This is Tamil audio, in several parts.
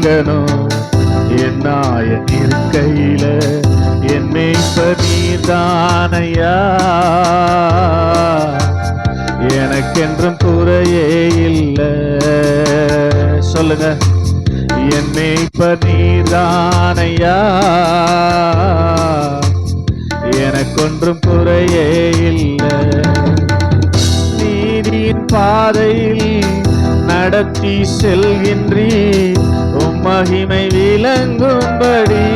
கலங்கணும். என் நாயன் இருக்கையில என் மேய்ப்பர் நீர்தானையா, எனக்கென்றும் குறையே இல்லை. சொல்லுங்க, என் மேய்ப்பர் நீர்தானையா, எனக்கொன்றும் குறையே இல்லை. நீதியின் பாதையில் நடத்தி செல்கின்றீர், உம் மகிமை விளங்கும்படி.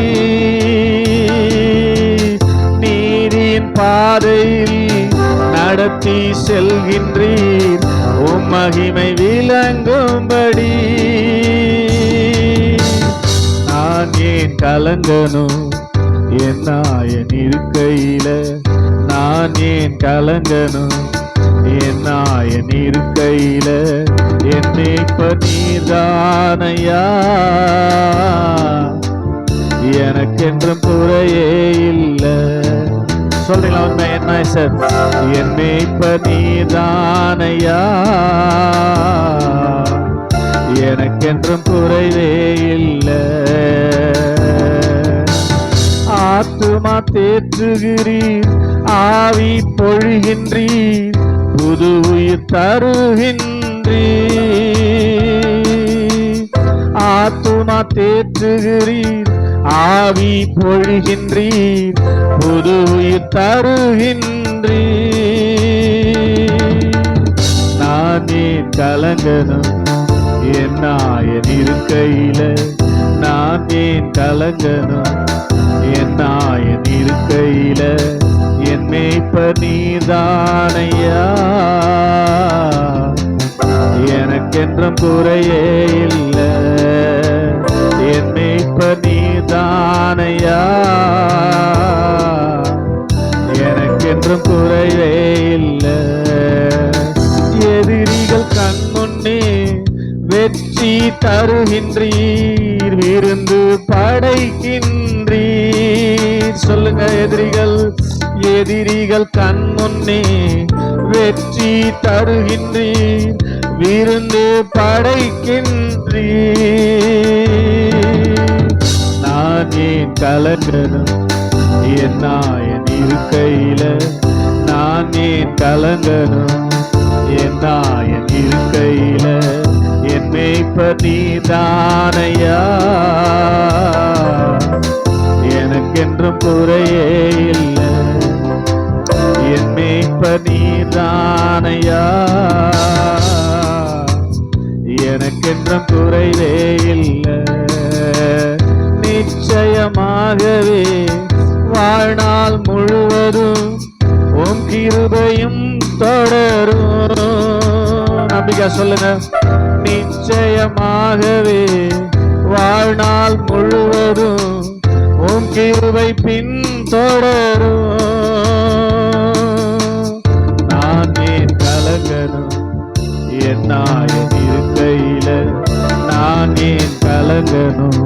நீதியின் பாதையில் நடத்தி செல்கின்றீர், உம் மகிமை விளங்கும்படி. நான் ஏன் கலங்கணும், என் நாயன் இருக்கையில நான் ஏன் கலங்கணும். என் நாயன் இருக்கையில என் மேய்ப்பர் நீர்தானையா, எனக்கென்றும் குறையே இல்லை. சொல்றீங்களா உண்மை? என்ன சார்? என் மேய்ப்பர் நீர்தானையா, எனக்கென்றும் குறைவே இல்லை. ஆத்துமா தேற்றுகிறீர், ஆவி பொழிகின்றீர், புது உயிர் தருகின்றீர். ஆத்துமா தேற்றுகிறீர், ஆவி பொழிகின்றீர், புது உயிர் தருகின்றீர். நான் ஏன் கலங்கணும், என் நாயன் இருக்கையில நான் ஏன் கலங்கணும். என் நாயன் இருக்கையில என் மேய்ப்பர் நீர்தானையா, எனக்கென்றும் குறையே இல்லை. என் மேய்ப்பர் நீர்தானையா, எனக்கென்றும் குறைவே இல்லை. எதிரிகள் கண் முன்னே வெற்றி தருகின்றீர், விருந்து படைக்கின்றீர். சொல்லுங்க, எதிரிகள் கண் முன்னே வெற்றி தருகின்றீர், விருந்து படைக்கின்றீர். நான் ஏன் கலங்கணும், என் நாயன் இருக்கையில நான் ஏன் கலங்கணும். என் நாயன் இருக்கையில என் மேய்ப்பர் நீர்தானையா, எனக்கென்றும் குறையே இல்லை. என் மேய்ப்பர் நீர்தானையா, எனக்கென்றும் குறைவே இல்லை. நிச்சயமாகவே வாழ்நாள் முழுவதும் உம் கிருபையும் தொடரும். நம்பிக்கை சொல்லுங்க, நிச்சயமாகவே வாழ்நாள் முழுவதும் உம் கிருபை பின் தொடரும். நான் ஏன் கலங்கணும், என் நாயன் இருக்கையில நான் ஏன் கலங்கணும்.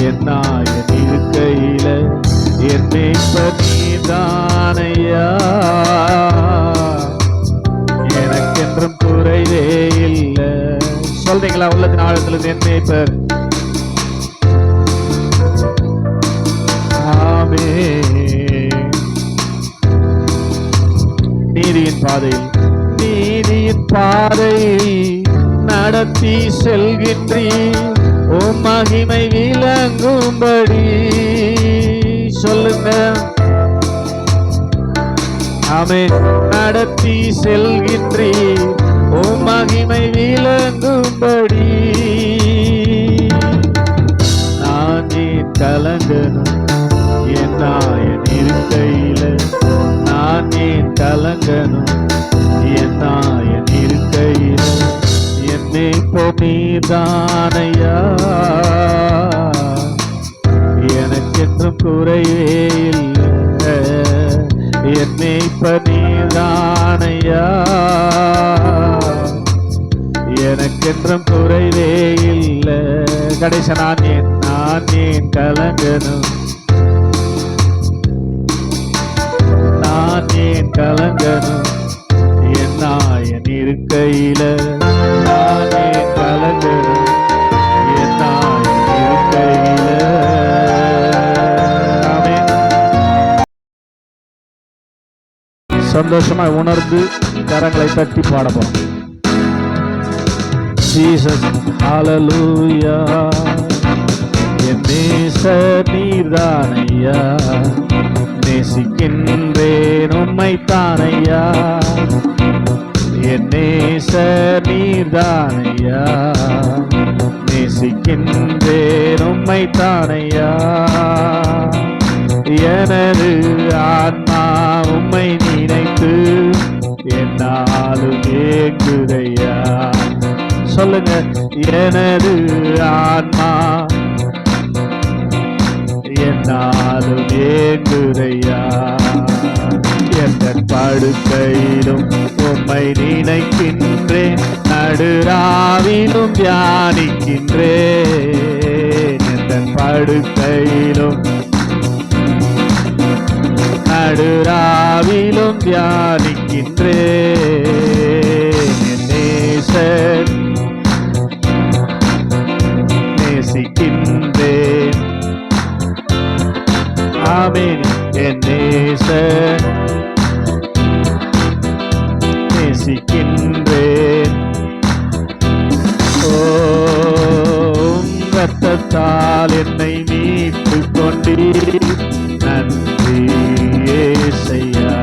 என் நாயன் இருக்கையில என் மேய்ப்பர் நீர்தானையா, எனக்கென்றும் குறைவே இல்லை. சொல்றீங்களா உள்ளத்தின் ஆழத்தில்? என் மேய்ப்பர். நீதியின் பாதையில் நடத்தி செல்கின்றீர், உம் மகிமை விளங்கும்படி. சொல்லுங்க, ஆமென். நடத்தி செல்கின்றீர், உம் மகிமை விளங்கும்படி. நான் ஏன் கலங்கணும், என் நாயன் இருக்கையில நான் ஏன் கலங்கணும். என் நாயன் இருக்கையில என் மேய்ப்பர் நீர்தானையா, எனக்கென்றும் குறையே இல்லை. என் மேய்ப்பர் நீர்தானையா, எனக்கென்றும் குறைவே இல்லை. கடைசி நான் ஏன் கலங்கணும். நான் ஏன் கலங்கணும். என் நாயன் இருக்கையில நான் ஏன் கலங்கணும். என் நாயன் சந்தோஷமா உணர்ந்து கரங்களை தட்டி பாட போறோம். ஜீசஸ் ஹalleluya, என் நேசர் நீர்தானையா, நேசிக்கின்றேன் உம்மை தானையா, என் நேசர் நீர்தானையா, நேசிக்கின்றேன் உம்மை தானையா, எனது ஆன்மா உம்மை நினைத்து என்னாலும் ஏங்குதையா. சொல்லுங்க, எனது ஆன்மா என்னாலும் ஏங்குதையா, எந்த படுக்கையிலும் உம்மை நினைக்கின்றேன், நடுராவிலும் தியானிக்கின்றேன், எந்த படுக்கையிலும் நடுராவிலும் தியானிக்கின்றேன், நேசர் நேசிக்கின்றேன். ஆமென். என் நேசர் நேசிக்கின்றேன். ஓம் இரத்தத்தால் என்னை மீட்டு கொண்டீர், நன்றி ஏசையா.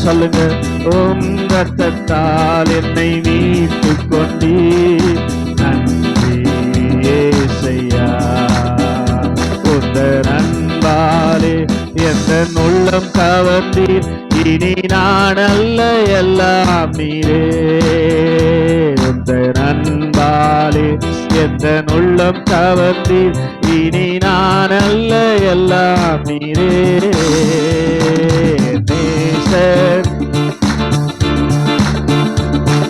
சொல்லுங்க, ஓம் இரத்தத்தால் என்னை மீட்டு கொண்டீர், நன்றி ஏசையா. உந்தன் அன்பாலே எந்த உள்ளம் கவர்ந்தீர், இனி நான் அல்ல எல்லாம் நீரே. உந்தன் அன்பாலே எந்த உள்ளம் கவர்ந்தீர், இனி நான் அல்ல எல்லாம் நீரே. நேசர்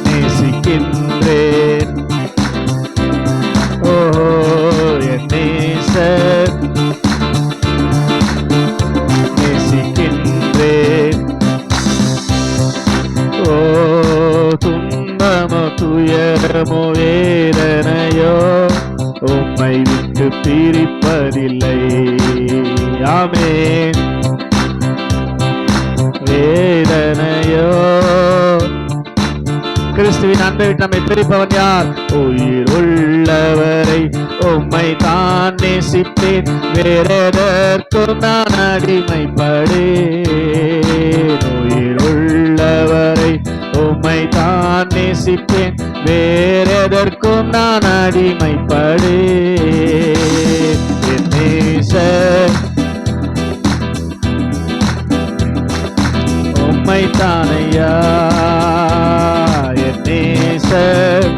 நேசிக்கின்றேன். ஓ என் நேசர் நேசிக்கின்றேன். ஓ துன்பமோ துயரமோ வேதனையோ உம்மை விட்டு பிரிப்பதில்லை. ஆமென். வேதனையோ கிறிஸ்துவின் அன்பை விட்டு நம்மை பிரிப்பவன் யார்? உயிர் உள்ளவரை உம்மை தான் நேசிப்பேன், வேறெதற்கும் நான் அடிமைப்படேன். உயிர் உள்ளவரை உம்மை தான் நேசிப்பேன், வேறெதற்கும் நான் அடிமைப்படேன். என் நேசர் உம்மை தானையா, என் நேசர்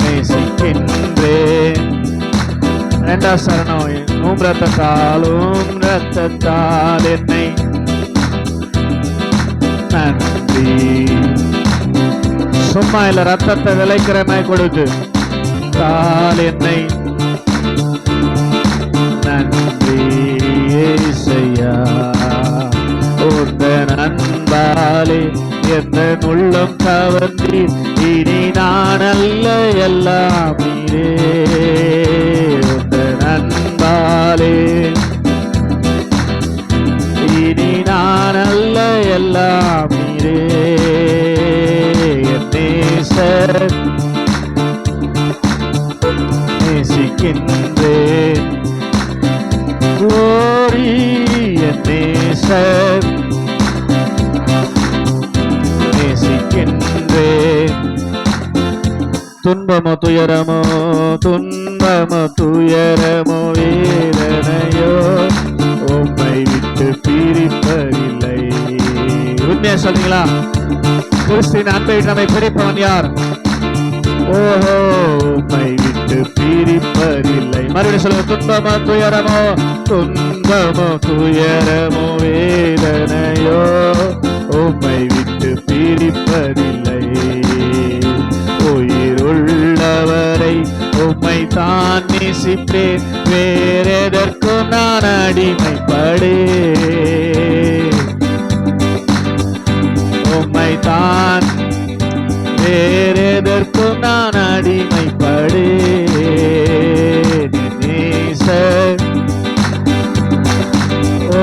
நேசிக்கின்றேன். இரண்டாம் சரணம். ரத்தத்தால் என்னை நன்றி. சும்மா இல்ல, ரத்தத்தை விளைக்கிறமாய் கொடுத்து தால் என்னை நன்றி ஏசையா. உந்தன் அன்பாலே எந்த உள்ளம் கவர்ந்தீர், இனி நான் அல்ல எல்லாம் நீரே. உந்தன் அன்பாலே இனி நான் அல்ல எல்லாம் நீரே. என் நேசர் நேசிக்கின்றேன். Glory, என் நேசர் நேசிக்கின்றேன். துன்பமோ துயரமோ வேதனையோ உம்மை விட்டு பிரிப்பதில்லை. உண்மையா சொல்றீங்களா? கிறிஸ்துவின் அன்பை நம்மை பிரிப்பவன் யார்? ஓஹோ, உம்மை விட்டு பிரிப்பதில்லை. மறுபடியும் சொல்லுங்க, துன்பமோ துயரமோ வேதனையோ உம்மை விட்டு பிரிப்பதில்லை. உயிர் உள்ளவரை உம்மை தான் நேசிப்பேன், வேறெதற்கும் நான் அடிமைப்படேன். உம்மை தான் வேறெதற்கும் நான் அடிமைப்படேன். நேசர் ஓ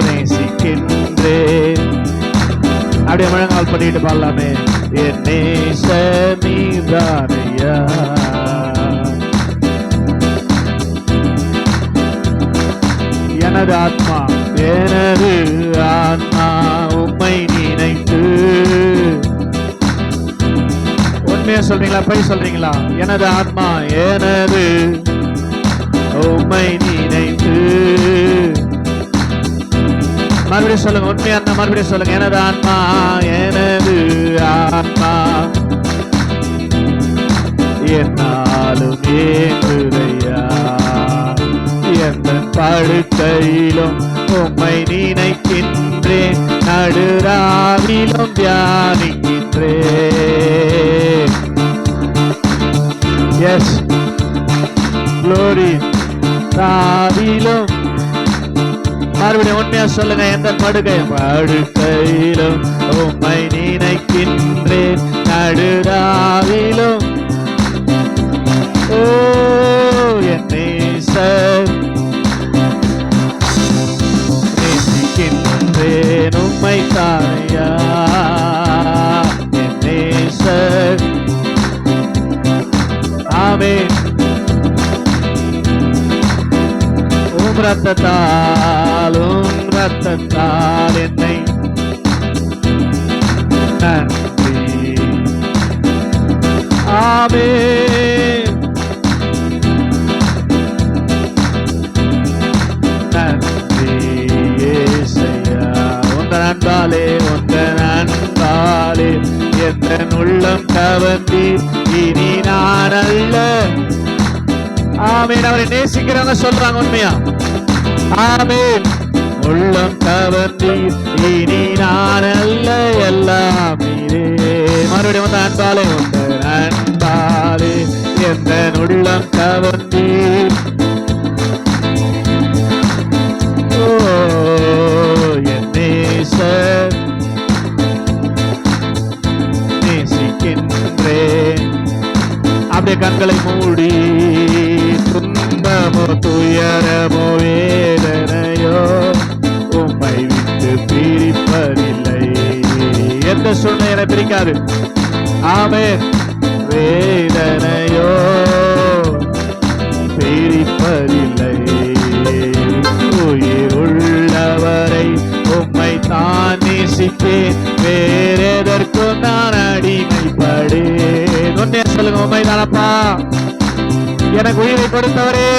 நேசிக்கின்றேன். மறுபடியும் முழங்கால் பண்ணிட்டு பாடலாமே. என் நேச நீதானையா, எனது ஆத்மா உம்மை நினைத்து. உண்மையா சொல்றீங்களா போய் சொல்றீங்களா? எனது ஆத்மா உம்மை நினைத்து. மறுபடியும் சொல்லுங்க, உண்மையா இருந்தா மறுபடியும் சொல்லுங்க. எனது ஆத்மா என்னாலும் ஏங்குதையா, எந்த படுக்கையிலும் உம்மை நினைக்கின்றேன், நடுராவிலும் தியானிக்கின்றேன். S glory. ராவிலும் மறுபடியும் உண்மையா சொல்லுங்க. எந்த படுக்கையிலும் உம்மை நினைக்கின்றேன், நடுராவிலும். ஓ என் நேசர், நேசிக்கின்றேன் உம்மை தாயா, என் நேசர். ஆமென். ரத்தத்தால் என்னை நன்றி. ஆமென். நன்றி இயேசுயா. உந்தன் அன்பாலே எந்த உள்ளம் கவர்ந்தி, இனி நான் அல்ல. ஆமென். அவரை நேசிக்கிறவங்க சொல்றாங்க உண்மையா. ஆமென். உள்ளம் கவர்ந்தி, இனி நான் அல்ல, எல்லாம் நீரே. மறுபடியும் உந்த அன்பாலே எந்த உள்ளம் கவர்ந்தி. ஓ என் நேசர், நேசிக்கின்றேன். அப்படியே கண்களை மூடி, துன்பமோ துயரமோ வேதனையோ உம்மை விட்டு பிரிப்பதில்லை. எந்த சூழ்நிலை பிரிக்காது. ஆமென். வேதனையோ பிரிப்பதில்லை. உயிர் உள்ளவரை உம்மை தான் நேசிப்பேன், வேறெதற்கும் நான் அடிமைப்படேன். ஒன்னே சொல்லுங்க, உண்மை தானப்பா எனக்கு உயிரை கொடுத்தவரே.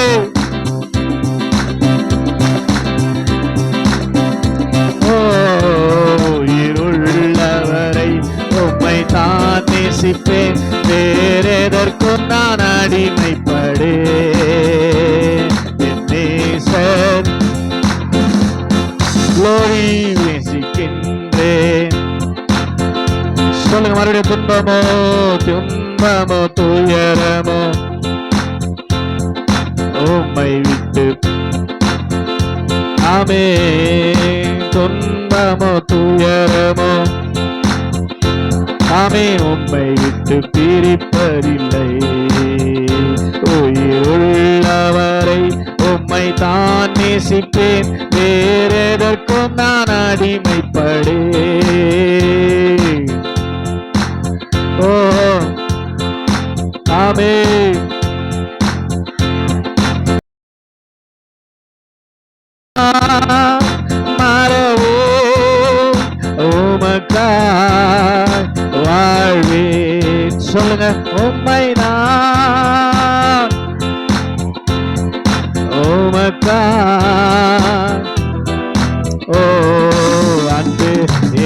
உயிருள்ளவரை உம்மை தான் நேசிப்பேன், வேறெதற்கும் நான் அடிமைப்படேன். என் நேசர் க்ளோரி, நேசிக்கின்றேன். சொல்லுங்க மறுபடியும். துன்பமோ துயரமோ உம்மை விட்டு. ஆமென். துன்பமோ துயரமோ ஆமென் உம்மை விட்டு பிரிப்பதில்லை. உயிருள்ளவரை உம்மை தான் நேசிப்பேன், வேறெதற்கும் நான் அடிமைப்படேன். ஓ ஆமென். மாறவே உமக்காய் வாழ்வேன். சொல்லுங்க, உம்மை நான் உமக்காய். ஓ அன்பு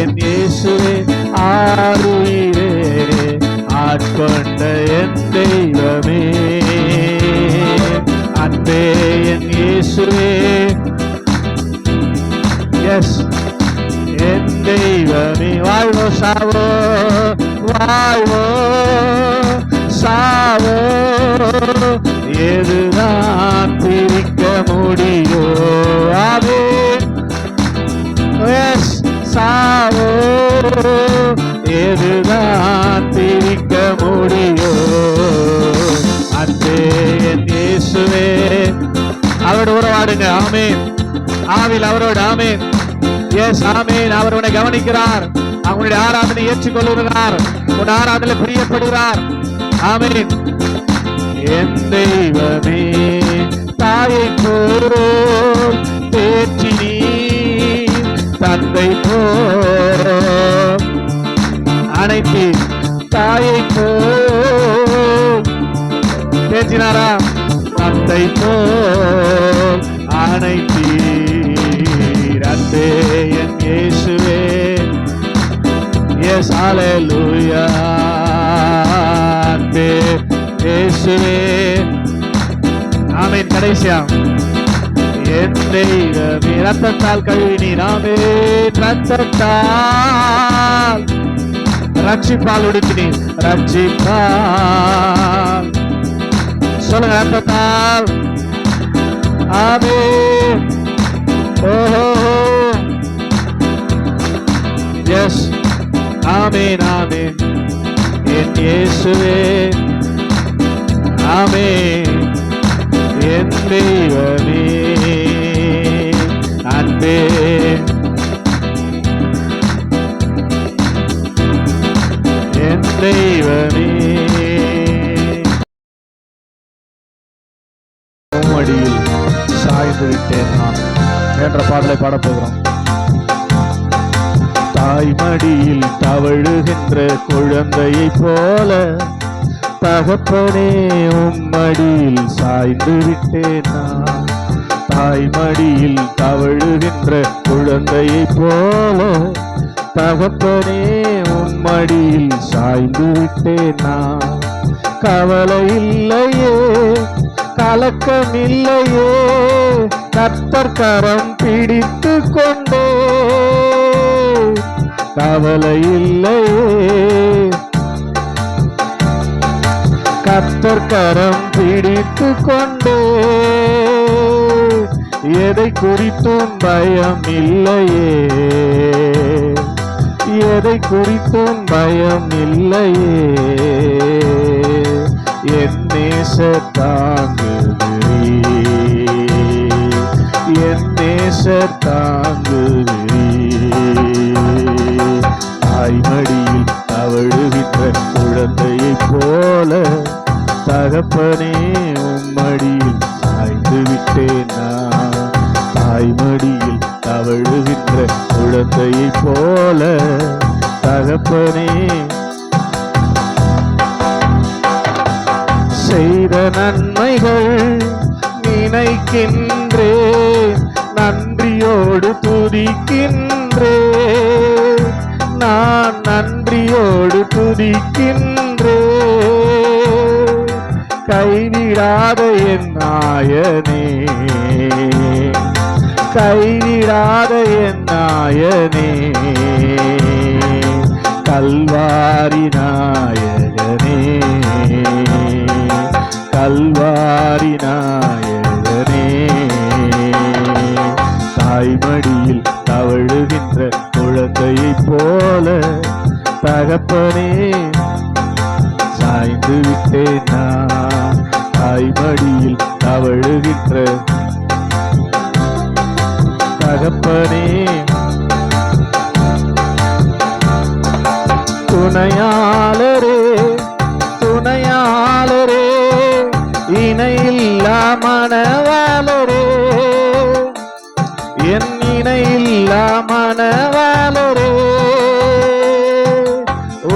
என் இயேசுவே, ஆருயிரே, ஆட்கொண்ட என் தெய்வமே. அன்பே என் இயேசுவே, எஸ் என் தெய்வமே. வாழ்வோ சாவோ, வாழ்வோ சாவோ, எதுதான் பிரிக்க முடியோ. ஆமென். எஸ் சாவோ, எதுதான் பிரிக்க முடியோ. அன்பே என் இயேசுவே. அவரோட உறவாடுங்க. ஆமென். ஆவில் அவரோடு. ஆமென். எஸ் ஆமென். அவர் உன்னை கவனிக்கிறார். அவங்களுடைய ஆராதனை ஏற்றுக்கொள்கிறார், உன் ஆராதனை பிரியப்படுகிறார். ஆமென். என் தெய்வமே தாயை போல் தேற்றி நீ தந்தை போல் அனைத்து தாயை போல் தேற்றினாரா? தந்தை போல் அனைத்தீர் அன்பே என் இயேசுவே. எஸ் ஹல்லேலூயா. அன்பே இயேசுவே. ஆமென். கடைசியா என் தெய்வமே ரத்தத்தால் கழுவினீர். ஆமென். ரத்தத்தால் ரட்சிப்பால் உடுத்தினீர். ரட்சிப்பால் சொல்லுங்க. ரத்தத்தால். ஆமென். ஓஹோ எஸ். ஆமென். ஆமென். என் இயேசுவே. ஆமென். என் தெய்வமே அன்பே. என் தெய்வமே மடியில் சாய்ந்து விட்டேன் நான் என்ற பாடலை பாடப்போகிறோம். தாய்மடியில் தவழுகின்ற குழந்தையை போல தகப்பனே உம்மடியில் சாய்ந்து விட்டேன் நான். தாய்மடியில் தவழுகின்ற குழந்தையை போல தகப்பனே உம்மடியில் சாய்ந்து விட்டேன் நான். கவலை இல்லையே, கலக்கம் இல்லையே, கர்த்தர் கரம் பிடித்து கொண்டே. கவலை இல்லையே, கர்த்தர் கரம் பிடித்து கொண்டே. எதை குறித்தும் பயம் இல்லையே, எதை குறித்தும் பயம் இல்லையே. என் நேசர் தாங்குகிறீர், என் நேசர் தாங்குகிறீர். தாய்மடியில் தவழுகின்ற குழந்தையை போல தகப்பனே உம்மடியில் சாய்ந்து விட்டேன் நான். தாய்மடியில் தவழுகின்ற குழந்தையை போல தகப்பனே. செய்த நன்மைகள் நினைக்கின்றேன், நன்றியோடு துதிக்கின்றேன். நான் நன்றியோடு துதிக்கின்றேன். கைவிடாத என் நாயனே, கைவிடாத என் நாயனே. கல்வாரி நாயகனே, கல்வாரி நாயகனே. தாய்மடியில் தவழுகின்ற குழந்தையை போல தகப்பனே சாய்ந்து விட்டேன் நான். தாய்மடியில் தவழுகின்ற தகப்பனே. துணையாளரே, துணையாளரே, இணையில்லா மணவாளரே, என் இணையில்லா மணவாளரே.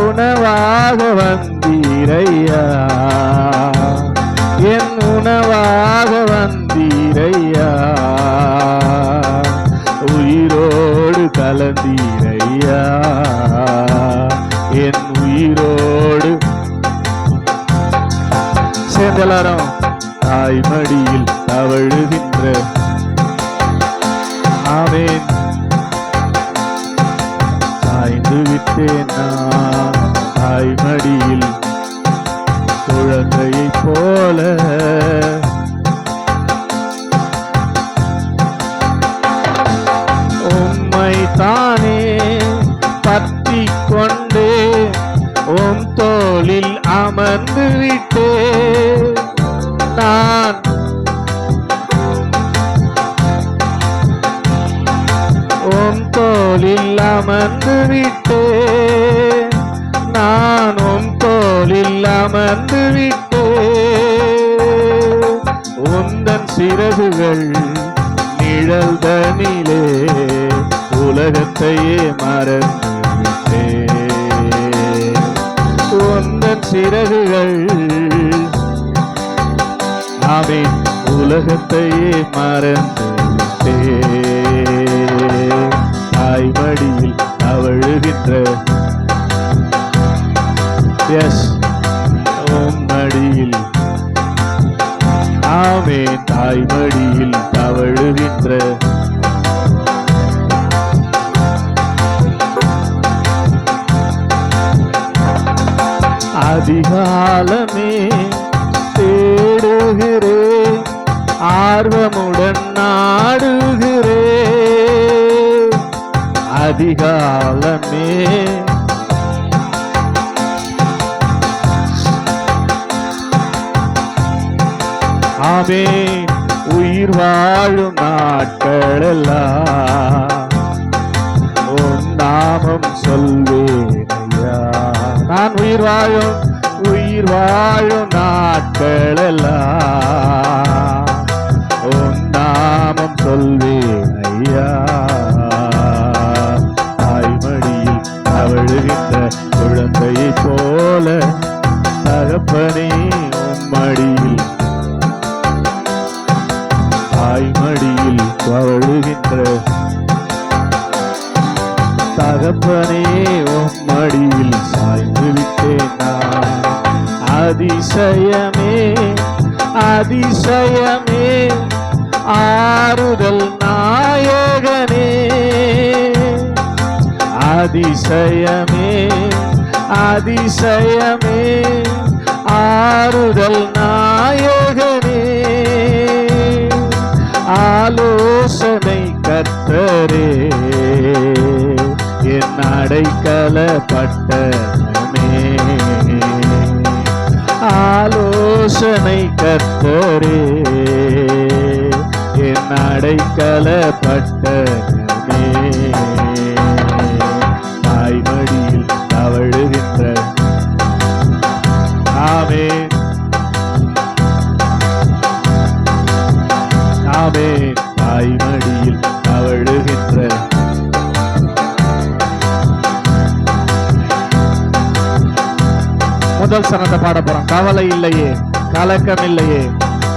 உணவாக வந்தீரையா, என் உணவாக வந்தீரையா. உயிரோடு கலந்தீரையா, என் உயிரோடு. சேர்ந்து எல்லாரும் தாய்மடியில் தவழுகின்ற. ஆமென். சாய்ந்து விட்டேன் நான் தாய்மடியில் குழந்தையை போல. உம்மை தானே பற்றி கொண்டே உம் தோளில் அமர்ந்து விட்டே. நான் உம் தோளில் தோளில் அமர்ந்து விட்டேன், நான் உன் தோளில் அமர்ந்து விட்டேன். உந்தன் சிறகுகள் நிழல் தனிலே உலகத்தையே மறந்து விட்டேன். உந்தன் சிறகுகள் ஆமென் உலகத்தையே மறந்து விட்டேன். தாய்மடியில் தவழுகின்ற எஸ் மடியில் ஆமென் தாய்மடியில் தவழுகின்ற அதிகாலமே தேடுகிறேன், ஆர்வமுடன் நாடுகிறேன். அதிகாலமே ஆமென் உயிர் வாழும் நாட்களெல்லாம் உன் நாமம் சொல்வேனையா. நான் உயிர் வாழும் நாட்களெல்லாம் உன் நாமம் சொல்வேனையா. தாய்மடியில் தவழுகின்ற குழந்தையைப் போல தகப்பனே உம்மடியில் தாய்மடியில் தவழுகின்ற தகப்பனே உம்மடியில் சாய்ந்து விட்டேன் நான். அதிசயமே அதிசயமே ஆறுதல் நாயகனே. அதிசயமே அதிசயமே ஆறுதல் நாயகனே. ஆலோசனை கர்த்தரே என் அடைக்கல பட்டணமே. ஆலோசனை கர்த்தரே என் அடைக்கல பட்டணமே. தாய்மடியில் தவழுகின்ற ஆமென் ஆமென் தாய்மடியில் தவழுகின்ற முதல் சனத்தை பாட போறோம். கவலை இல்லையே, கலக்கம் இல்லையே,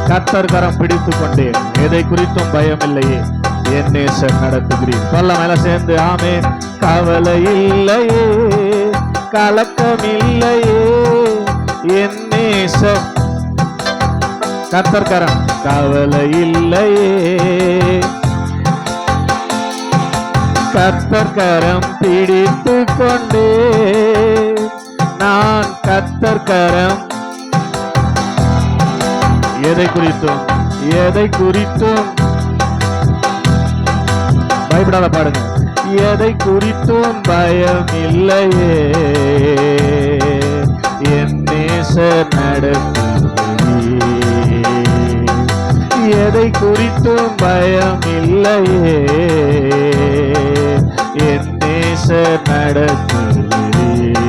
கர்த்தர் கரம் பிடித்துக் கொண்டேன், எதை குறித்தும் பயம் இல்லையே, என் நேசர் நடத்துகிறீர். சொல்ல மேல சேர்ந்து ஆமென். கவலை இல்லையே, கலக்கம் இல்லையே, என் நேசர் கர்த்தர் கரம். கவலை இல்லையே, கர்த்தர் கரம் பிடித்துக் கொண்டே, நான் கர்த்தர் கரம். எதை குறித்தும் பயப்படாத பாடுங்க. எதை குறித்தும் பயம் இல்லையே, என் நேசர் நடத்துகிறீர். எதை குறித்தும் பயம் இல்லையே, என் நேசர் நடத்துகிறீர்.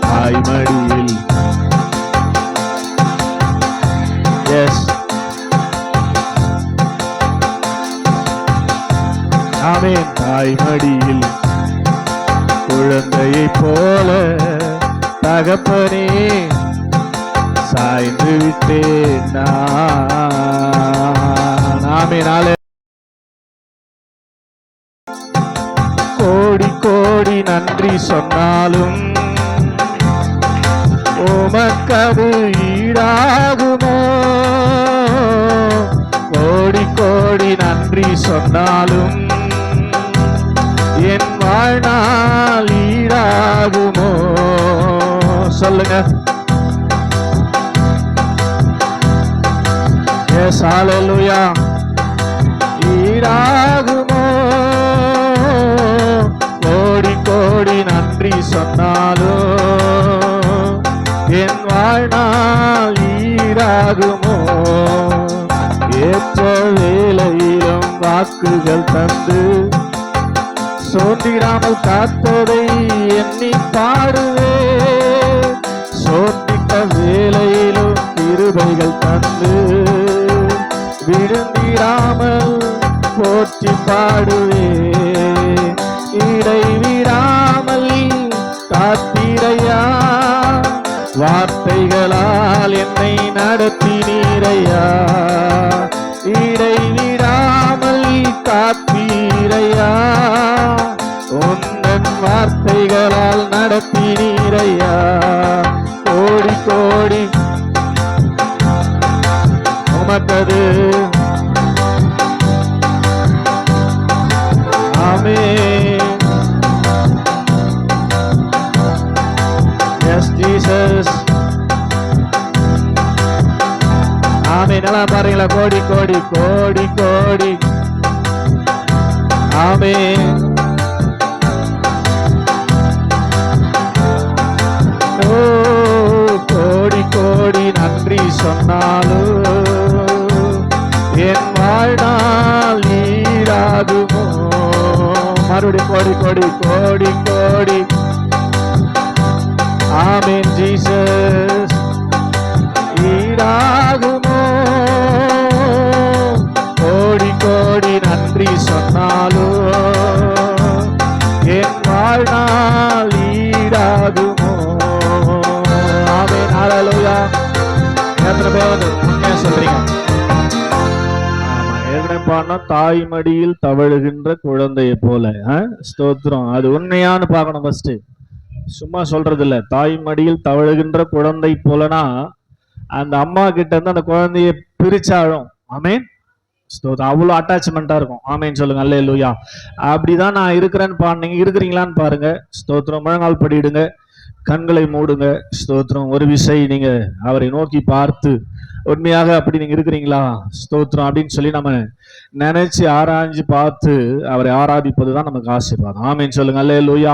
தாய்மடியில் எஸ் ஆமென். தாய்மடியில் குழந்தையைப் போல தகப்பனே சாய்ந்து விட்டேன் நான். ஆமென். கோடி கோடி நன்றி சொன்னாலும் உமக்கது ஈடாகுமோ? கோடி கோடி நன்றி சொன்னாலும் என் வாழ்நாள் ஈடாகுமோ? சொல்லுங்க. எஸ் ஹல்லேலூயா. ஈடாகுமோ? கோடி கோடி நன்றி சொன்னாலும் என் வாழ்நாள் ஈடாகுமோ? ஏற்ற வேளையிலும் வாக்குகள் தந்து சோர்ந்திடாமல் காத்ததை எண்ணி பாடுவே. சோர்ந்திட்ட வேளையிலும் கிருபைகள் தந்து விழுந்திடாமல் போற்றி பாடுவே. இடைவிடாமல் காத்தீரையா, வார்த்தைகளால் என்னை நடத்தினீரையா. இடைவிடாமல் காத்தீரையா, உந்தன் வார்த்தைகளால் நடத்தினீரையா. கோடி கோடி உமக்கது. ஆமென். Yes, Jesus. ஆமென். நல்லா பாருங்களா, கோடி கோடி கோடி கோடி. ஆமென். ஓ கோடி கோடி நன்றி சொன்னாலும் என் வாழ்நாள் ஈடாகுமோ. மறுபடியும் கோடி கோடி கோடி கோடி. ஆமென் ஜீசஸ். ஈடாகுமோ. கோடி கோடி நன்றி சொன்னாலும் என் வாழ்நாள் ஈடாகுமோ. ஆமென். ஹல்லேலூயா. எத்தனை பேர் உண்மையா சொல்றீங்க? தாய் மடியில் தவழுகின்ற குழந்தையை போல. ஸ்தோத்திரம். அது உண்மையான்னு பார்க்கணும் ஃபர்ஸ்ட். சும்மா சொல்றது இல்ல. தாய் மடியில் தவழுகின்ற குழந்தை போலனா அந்த அம்மா கிட்ட இருந்து அந்த குழந்தைய பிரிச்சாலும் ஆமென் ஸ்தோத்திரம், அவ்வளவு அட்டாச்மெண்டா இருக்கும். ஆமென் சொல்லுங்க. அல்லேலூயா. அப்படிதான் நான் இருக்கிறேன்னு பாருங்க. இருக்கிறீங்களான்னு பாருங்க. ஸ்தோத்திரம். முழங்கால் படியிடுங்க, கண்களை மூடுங்க. ஸ்தோத்திரம். ஒரு விசை நீங்க அவரை நோக்கி பார்த்து உண்மையாக அப்படி நீங்க இருக்கிறீங்களா ஸ்தோத்திரம் அப்படின்னு சொல்லி நம்ம நினைச்சு ஆராய்ஞ்சு பார்த்து அவரை ஆராதிப்பதுதான் நமக்கு ஆசீர்வாதம். ஆமென் சொல்லுங்க. அல்லேலூயா.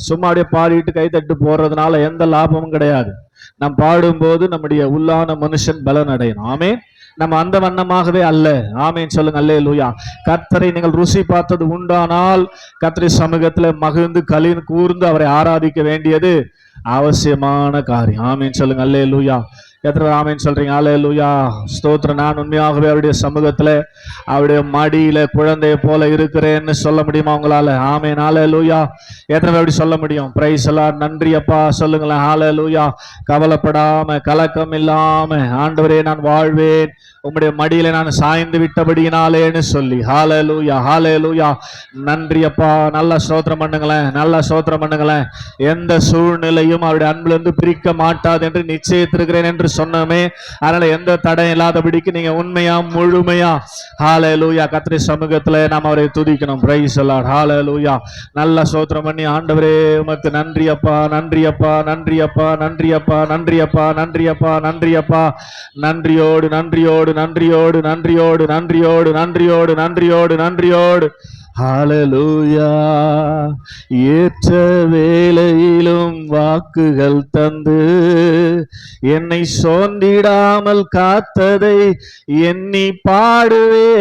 சும்மா அப்படியே பாடிட்டு கைத்தட்டு போறதுனால எந்த லாபமும் கிடையாது. நாம் பாடும்போது நம்முடைய உள்ளான மனுஷன் பலன் அடையணும். ஆமென். நம்ம அந்த வண்ணமாகவே அல்ல. ஆமென் சொல்லுங்க. அல்லேலூயா. கர்த்தரை நீங்கள் ருசி பார்த்தது உண்டானால் கர்த்தரை சமூகத்துல மகிழ்ந்து களின்னு கூர்ந்து அவரை ஆராதிக்க வேண்டியது அவசியமான காரியம். ஆமென் சொல்லுங்க. அல்லேலூயா. எத்தனை ஆமென் சொல்றீங்க? அல்லேலூயா. ஸ்தோத்திரம். நான் உண்மையாகவே அவருடைய சமூகத்துல அவருடைய மடியில குழந்தைய போல இருக்கிறேன்னு சொல்ல முடியுமா உங்களால? ஆமென். அல்லேலூயா. எத்தனை அப்படி சொல்ல முடியும்? பிரைஸ் எல்லாம். நன்றி அப்பா சொல்லுங்களேன். அல்லேலூயா. கவலைப்படாம கலக்கம் இல்லாம ஆண்டவரே நான் வாழ்வேன் உம்முடைய மடியில நான் சாய்ந்து விட்டபடியினாலேன்னு சொல்லி. ஹல்லேலூயா. ஹல்லேலூயா. நன்றி அப்பா. நல்ல ஸ்தோத்திரம் பண்ணுங்களேன். நல்ல ஸ்தோத்திரம் பண்ணுங்களேன். எந்த சூழ்நிலையும் அவருடைய அன்புல இருந்து பிரிக்க மாட்டாது என்று நிச்சயித்திருக்கிறேன் என்று சொன்னமே. அதனால எந்த தடையும் இல்லாதபடிக்கு நீங்க உண்மையா முழுமையா ஹல்லேலூயா கர்த்தருடைய சமூகத்துல நாம் அவரை துதிக்கணும். Praise the lord. ஹல்லேலூயா. நல்ல ஸ்தோத்திரம் பண்ணி ஆண்டவரே உமக்கு நன்றி அப்பா, நன்றி அப்பா, நன்றி அப்பா, நன்றி அப்பா, நன்றி அப்பா, நன்றி அப்பா, நன்றி அப்பா. நன்றியோடு நன்றியோடு நன்றியோடு நன்றியோடு நன்றியோடு நன்றியோடு நன்றியோடு நன்றியோடு. ஹல்லேலூயா. ஏற்ற வேளையிலும் வாக்குகள் தந்து என்னை சோர்ந்திடாமல் காத்ததை எண்ணி பாடுவேன்.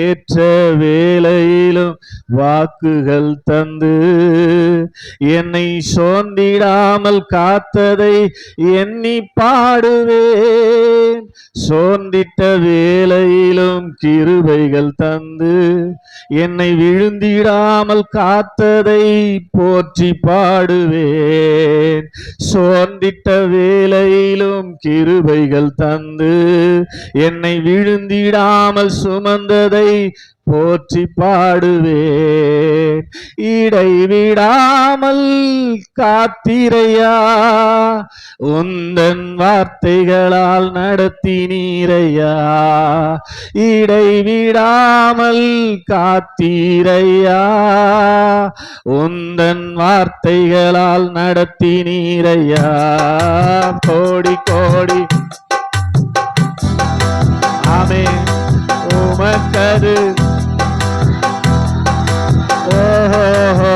ஏற்ற வேளையிலும் வாக்குகள் தந்து என்னை சோர்ந்திடாமல் காத்ததை எண்ணி பாடுவேன். சோர்ந்திட்ட வேளையிலும் கிருபைகள் தந்து என்னை விழுந்திடாமல் காத்ததை போற்றி பாடுவேன். சோர்ந்திட்ட வேளையிலும் கிருபைகள் தந்து என்னை விழுந்திடாமல் சுமந்ததை போற்றி பாடுவேன். இடைவிடாமல் காத்திரையா, உந்தன் வார்த்தைகளால் நடத்தினீரையா. இடைவிடாமல் காத்தீரையா, உந்தன் வார்த்தைகளால் நடத்தினீரையா. கோடி கோடி ஆமென். உமக்கது ஓஹோ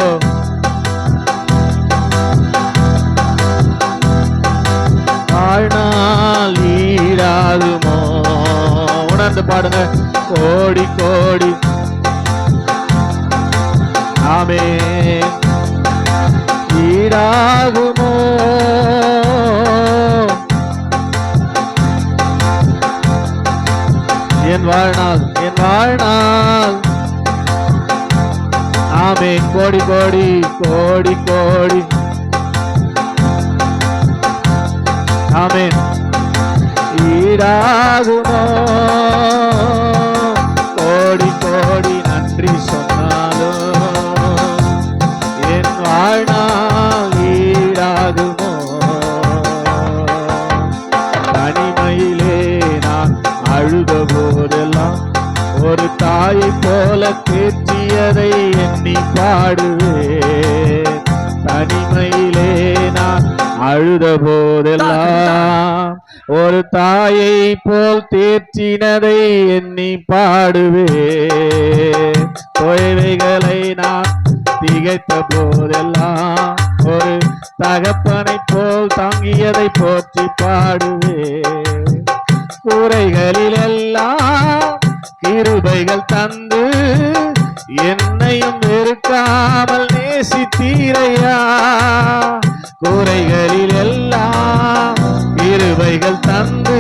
வாழ்நாள் ஈடாகுமோ. உணர்ந்து பாடுங்க. கோடி கோடி ஆமென். ஈடாகுமோ என் வாழ்நாள், என் வாழ்நாள். ஆமென். கோடி கோடி கோடி கோடி. ஆமென். ஈடாகுமோ கோடி கோடி நன்றி சொன்னாலும் என் வாழ்நாள் ஈடாகுமோ. தனிமையிலே நான் அழுத போதெல்லாம் ஒரு தாயை போல தேற்றியதை எண்ணி பாடுவேன். தனிமையிலே நான் அழுத போதெல்லாம் ஒரு தாயை போல் தேற்றினதை எண்ணி பாடுவேன். தொய்வைகளை நான் திகைத்த போதெல்லாம் ஒரு தகப்பனை போல் தாங்கியதை போற்றி பாடுவேன். குறைகளில் எல்லாம் கிருபைகள் தந்து என்னையும் வெறுக்காமல் நேசித்தீரையா. குறைகளில் எல்லாம் கிருபைகள் தந்து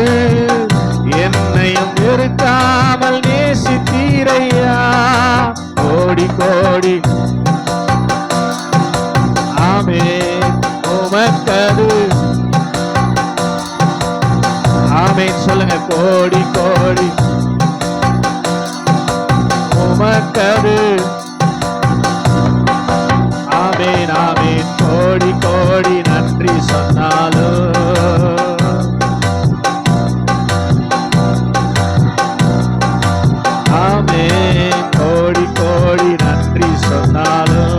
என்னையும் வெறுக்காமல் நேசித்தீரையா. கோடி கோடி ஆமென் உமக்கது. ஆமென் சொல்லுங்க. கோடி கோடி உமக்கது. ஆமென் ஆமென். கோடி கோடி நன்றி சொன்னாலும் ஆமென். கோடி கோடி நன்றி சொன்னாலும்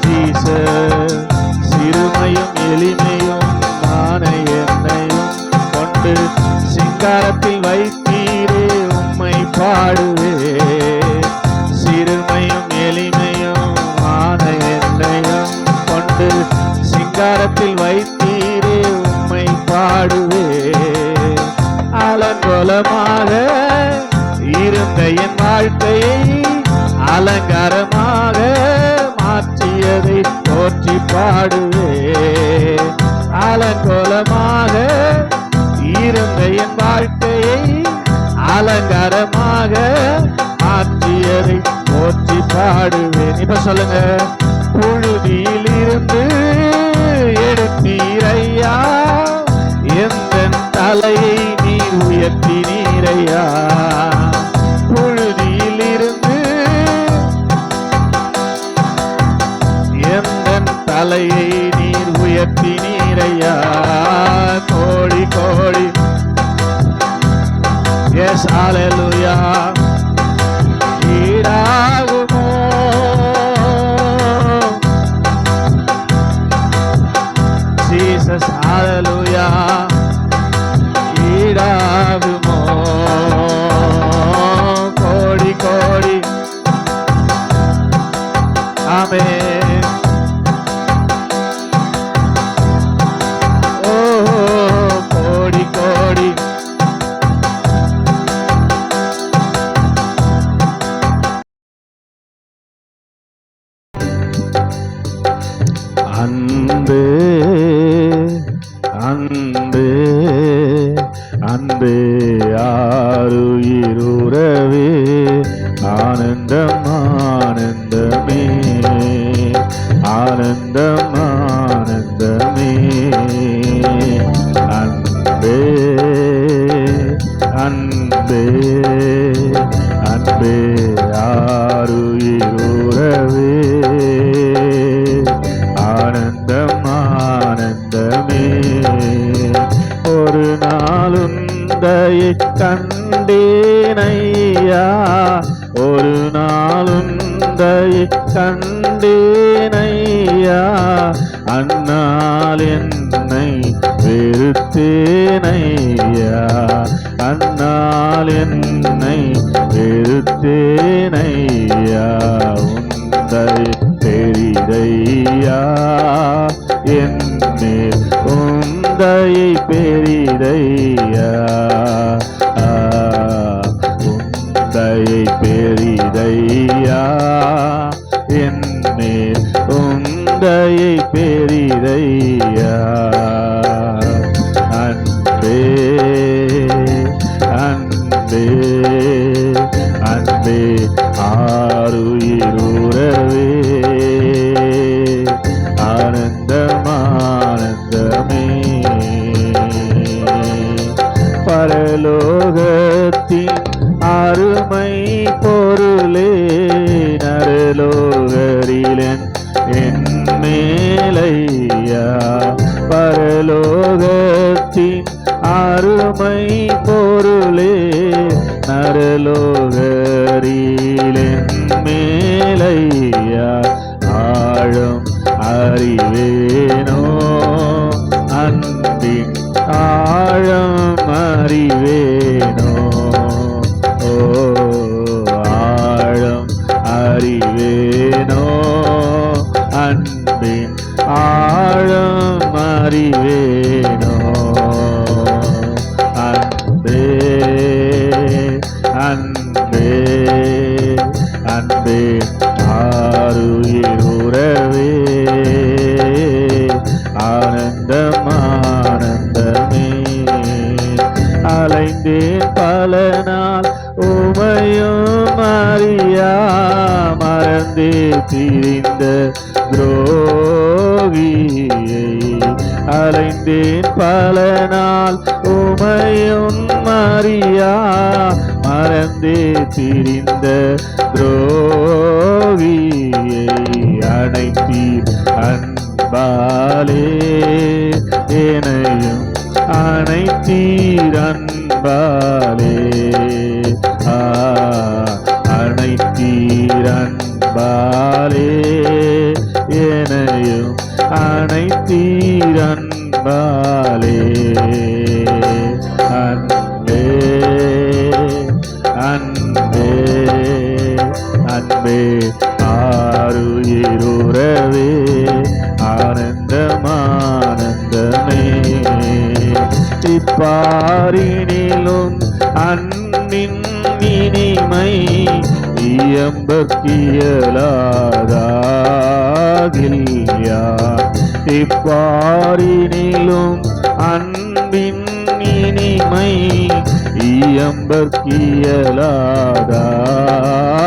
ஜீசஸ் சிறுமையும் எளிமையும் மான என்னையும் கொண்டு சிங்காரத்தில் வைத்தீரே உம்மை பாடுவே. சிறுமையும் எளிமையும் மான என்னையும் கொண்டு சிங்காரத்தில் வைத்தீரே உம்மை பாடுவே. அலங்கோலமாக இருந்த என் வாழ்க்கையை அலங்காரமாக மாற்றியதை போற்றி பாடுவே. அலங்கோலமாக இருந்த என் வாழ்க்கையை அலங்காரமாக மாற்றியதை போற்றி பாடுவேன். இப்ப சொல்லுங்க. புழுதியில் இருந்து எடுத்தீரையா, எந்த தலையை நீ உயர்த்தினீரையா. புழுதியில் இருந்து எந்த தலையை நீர் உயர்த்தினீரையா. கோடி கோடி. எஸ் ஹalleluya. ஈடாகுமோ ஜீசஸ் ஹalleluya. ஈடாகுமோ கோடி கோடி. ஆமென். ஓ கோடி கோடி. அன்பே அன்பே அன்பே ஆருயிருவே ஆனந்தம் ஆனந்தமே ஆனந்தம் ஆனந்தமே. அன்பே அன்பே அன்பே ஆருயிருவே ஆனந்தம் ஆனந்தமே. ஒரு நாளுந்தையை கண்டேனையா, ஒரு நாளுந்தையை கண்டேனையா. அந்நாள் என்னை வெறுத்தேனையா, அந்நாள் என்னை வெறுத்தேனையா. உந்தை பெரிதையா என்னேல் உந்தையை பெரிதையா. மேல் உந்தையை பெரிதையா. அன்பே அன்பே அன்பே ஆருயிருவே ஆனந்தமானந்தமே. பரலோகத்தின் அருமை பொருளே நரலோகரிலன் என் மேலையா. பரலோகத்தின் அருமை பொருளே நரலோகரிலன் மேலையா. ஆழம் அறிவேனோ அன்பின் ஆழம் அறிவேனோ. ஓ ஆழம் அறிவேனோ அன்பின் ஆழம் அறிவேனோ. அன்பே அன்பே அன்பே ஆருயிருவே ஆனந்தமானந்தமே. அலைந்தேன் பல நாள் உமையும் அறியா மறந்தே திரிந்த துரோகியை. அலைந்தேன் பல நாள் உமையும் அறியா மறந்தே திரிந்த துரோகியை. அனைத்தீர் அன்பாலே என்னையும் அனைத்தீர் அன்பாலே. அனைத்தீர் அன்பாலே என்னையும் அனைத்தீர் அன்பாலே. அன்பே அன்பே அன்பே ஆருயிருவே ஆனந்தமானந்தமே. இப்பாரினிலும் அன்பின் இனிமை இயம்பக்கியலாதாகில்யா. இப்பாரினிலும் அன்பின் இனிமை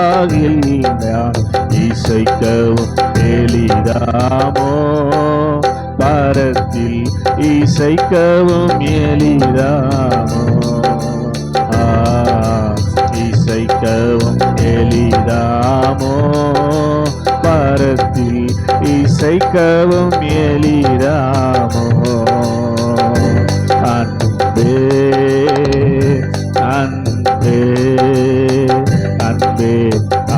இயம்பக்கியலாதாகில்யா. இசைக்கவும் எளிதாமோ பரத்தில் இசைக்கவும் எளிதாமோ. இசைக்கவும் எளிதாமோ பரத்தில் இசைக்கவும் எளிதாமோ. அன்பே அன்பே அன்பே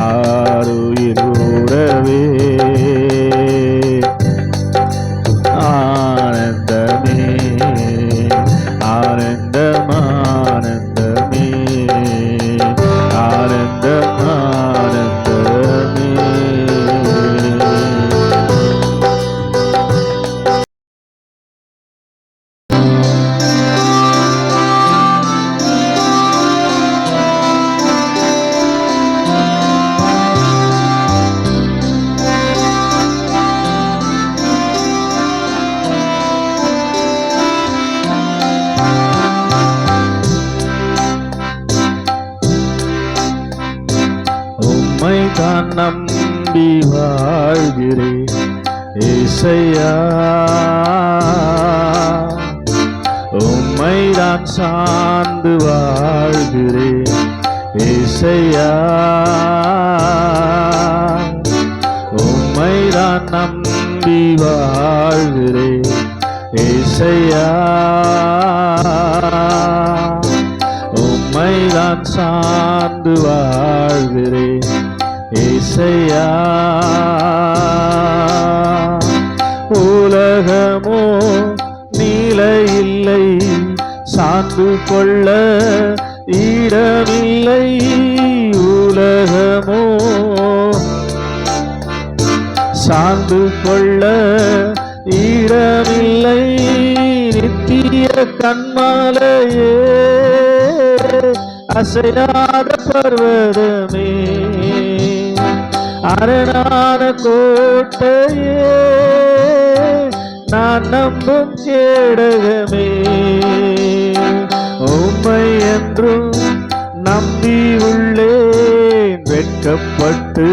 ஆருயிருவே ஆனந்தமே ஆனந்தமானந்தமே ஆனந்தமானந்தமே. உம்மைதான் நம்பி வாழ்கிறேன் ஏசையா. உம்மைதான் சார்ந்து வாழ்கிறேன் ஏசையா. உம்மைதான் நம்பி வாழ்கிறேன் ஏசையா. உம்மைதான் சார்ந்து வாழ்கிறேன் ஏசையா. உலகமோ நிலையில்லை சார்ந்து கொள்ள இடமில்லை. உலகமோ சார்ந்து கொள்ள இடமில்லை. நித்திய கண்மாலையே அசையாத பர்வதமே அரணான கோட்டையே, நான் நம்பும் கேடகமே, உம்மை என்றும் நம்பி உள்ளேன், வெட்கப்பட்டு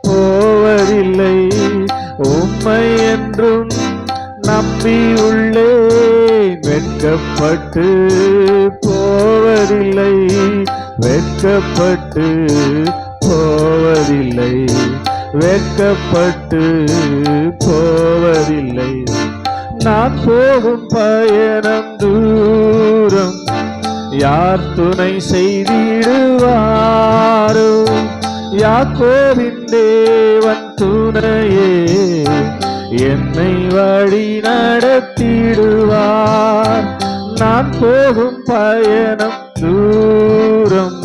போவதில்லை. உம்மை என்றும் நம்பி உள்ளேன், வெட்கப்பட்டு போவதில்லை, வெட்கப்பட்டு போவதில்லை, வெட்கப்பட்டு போவதில்லை. நான் போகும் பயணம் தூரம், யார் துணை செய்திடுவாரோ? யாக்கோபின் தேவன் துணையே, என்னை வழி நடத்திடுவார். நான் போகும் பயணம் தூரம்,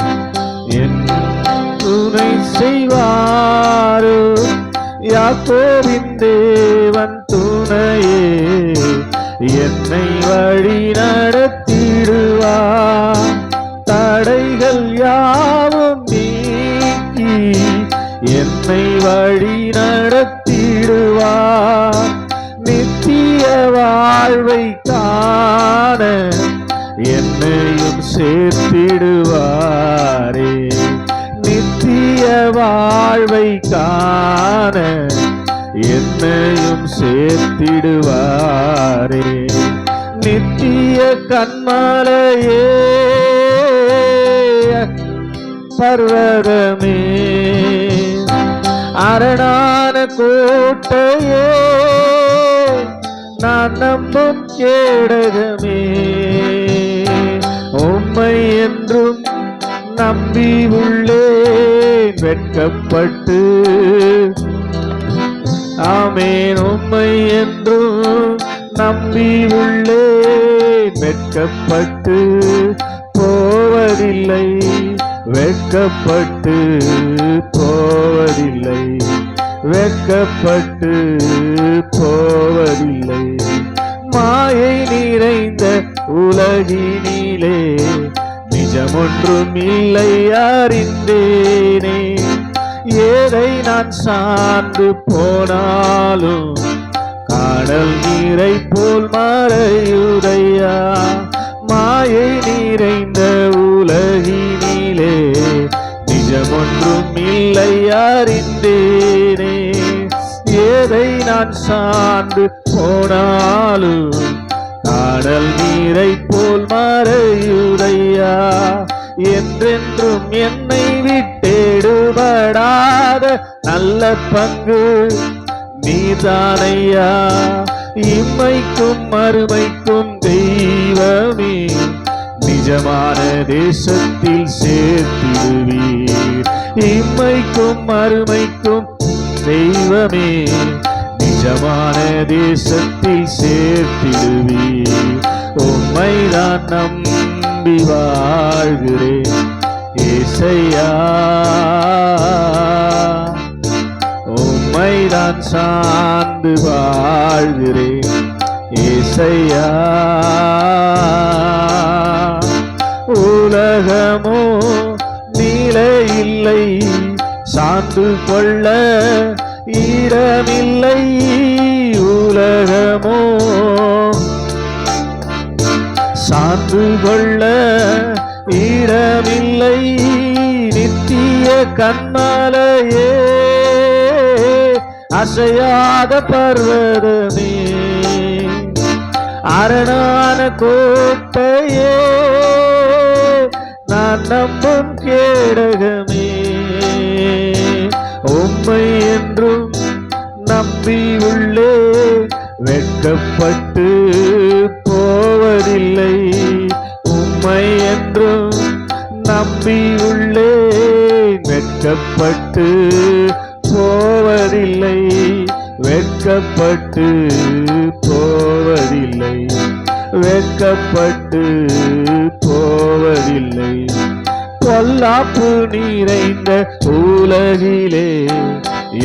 என் துணை செய்வாரோ? யாக்கோபின் தேவன் துணையே, என்னை வழி நடத்திடுவார். தடைகள் யாவும் நீக்கி என்னை வழி நடத்திடுவார். நித்திய வாழ்வை காண என்னையும் சேர்த்திடுவாரே, நித்திய வாழ்வை காண என்னையும் சேர்த்திடுவாரே. நித்திய கன்மலையே, பர்வதமே, அரணான கோட்டையே, நான் நம்பும் கேடகமே, உம்மை என்றும் நம்பி உள்ளேன், வெட்கப்பட்டு ஆமென். உம்மை என்றும் நம்பி உள்ளேன், வெட்கப்பட்டு போவதில்லை, வெட்கப்பட்டு போவதில்லை, வெட்கப்பட்டு போவதில்லை. மாயை நிறைந்த உலகினிலே நிஜமொன்றும் இல்லை அறிந்தேனே. ஏதை நான் சார்ந்து போனாலும் காணல் நீரை போல் மறையுதையா. மாயை நிறைந்த உலகினிலே நிஜமொன்றும் இல்லை அறிந்தேனே. ஏதை நான் சார்ந்து போனாலும் காணல் நீரை போல் மறையுதையா. என்றென்றும் என்னை விட்டேடுபடாத நல்ல பங்கு நீதானையா. இம்மைக்கும் மறுமைக்கும் தெய்வமே, நிஜமான தேசத்தில் சேர்த்திடுவீர். இம்மைக்கும் மறுமைக்கும் தெய்வமே, நிஜமான தேசத்தில் சேர்த்திடுவீர். உம்மைதான் நம்பி வாழ்கிறேன் ஏசையா, உம்மைதான் சார்ந்து வாழ்கிறேன் ஏசையா. உலகமோ நிலையில்லை, சார்ந்து கொள்ள இடமில்லை. உலகமோ சார்ந்து கொள்ள இடமில்லை. நித்திய கன்மலையே, அசையாத பர்வதமே, அரணான கோட்டையே, நான் நம்பும் கேடகமே. உம்மை என்றும் நம்பி உள்ளே, வெட்கப்பட்டு போவதில்லை. உம்மை என்றும் நம்பி உள்ளே, வெட்கப்பட்டு போவதில்லை, வெட்கப்பட்டு போவதில்லை, வெட்கப்பட்டு போவதில்லை. பொல்லாப்பு நிறைந்த உலகிலே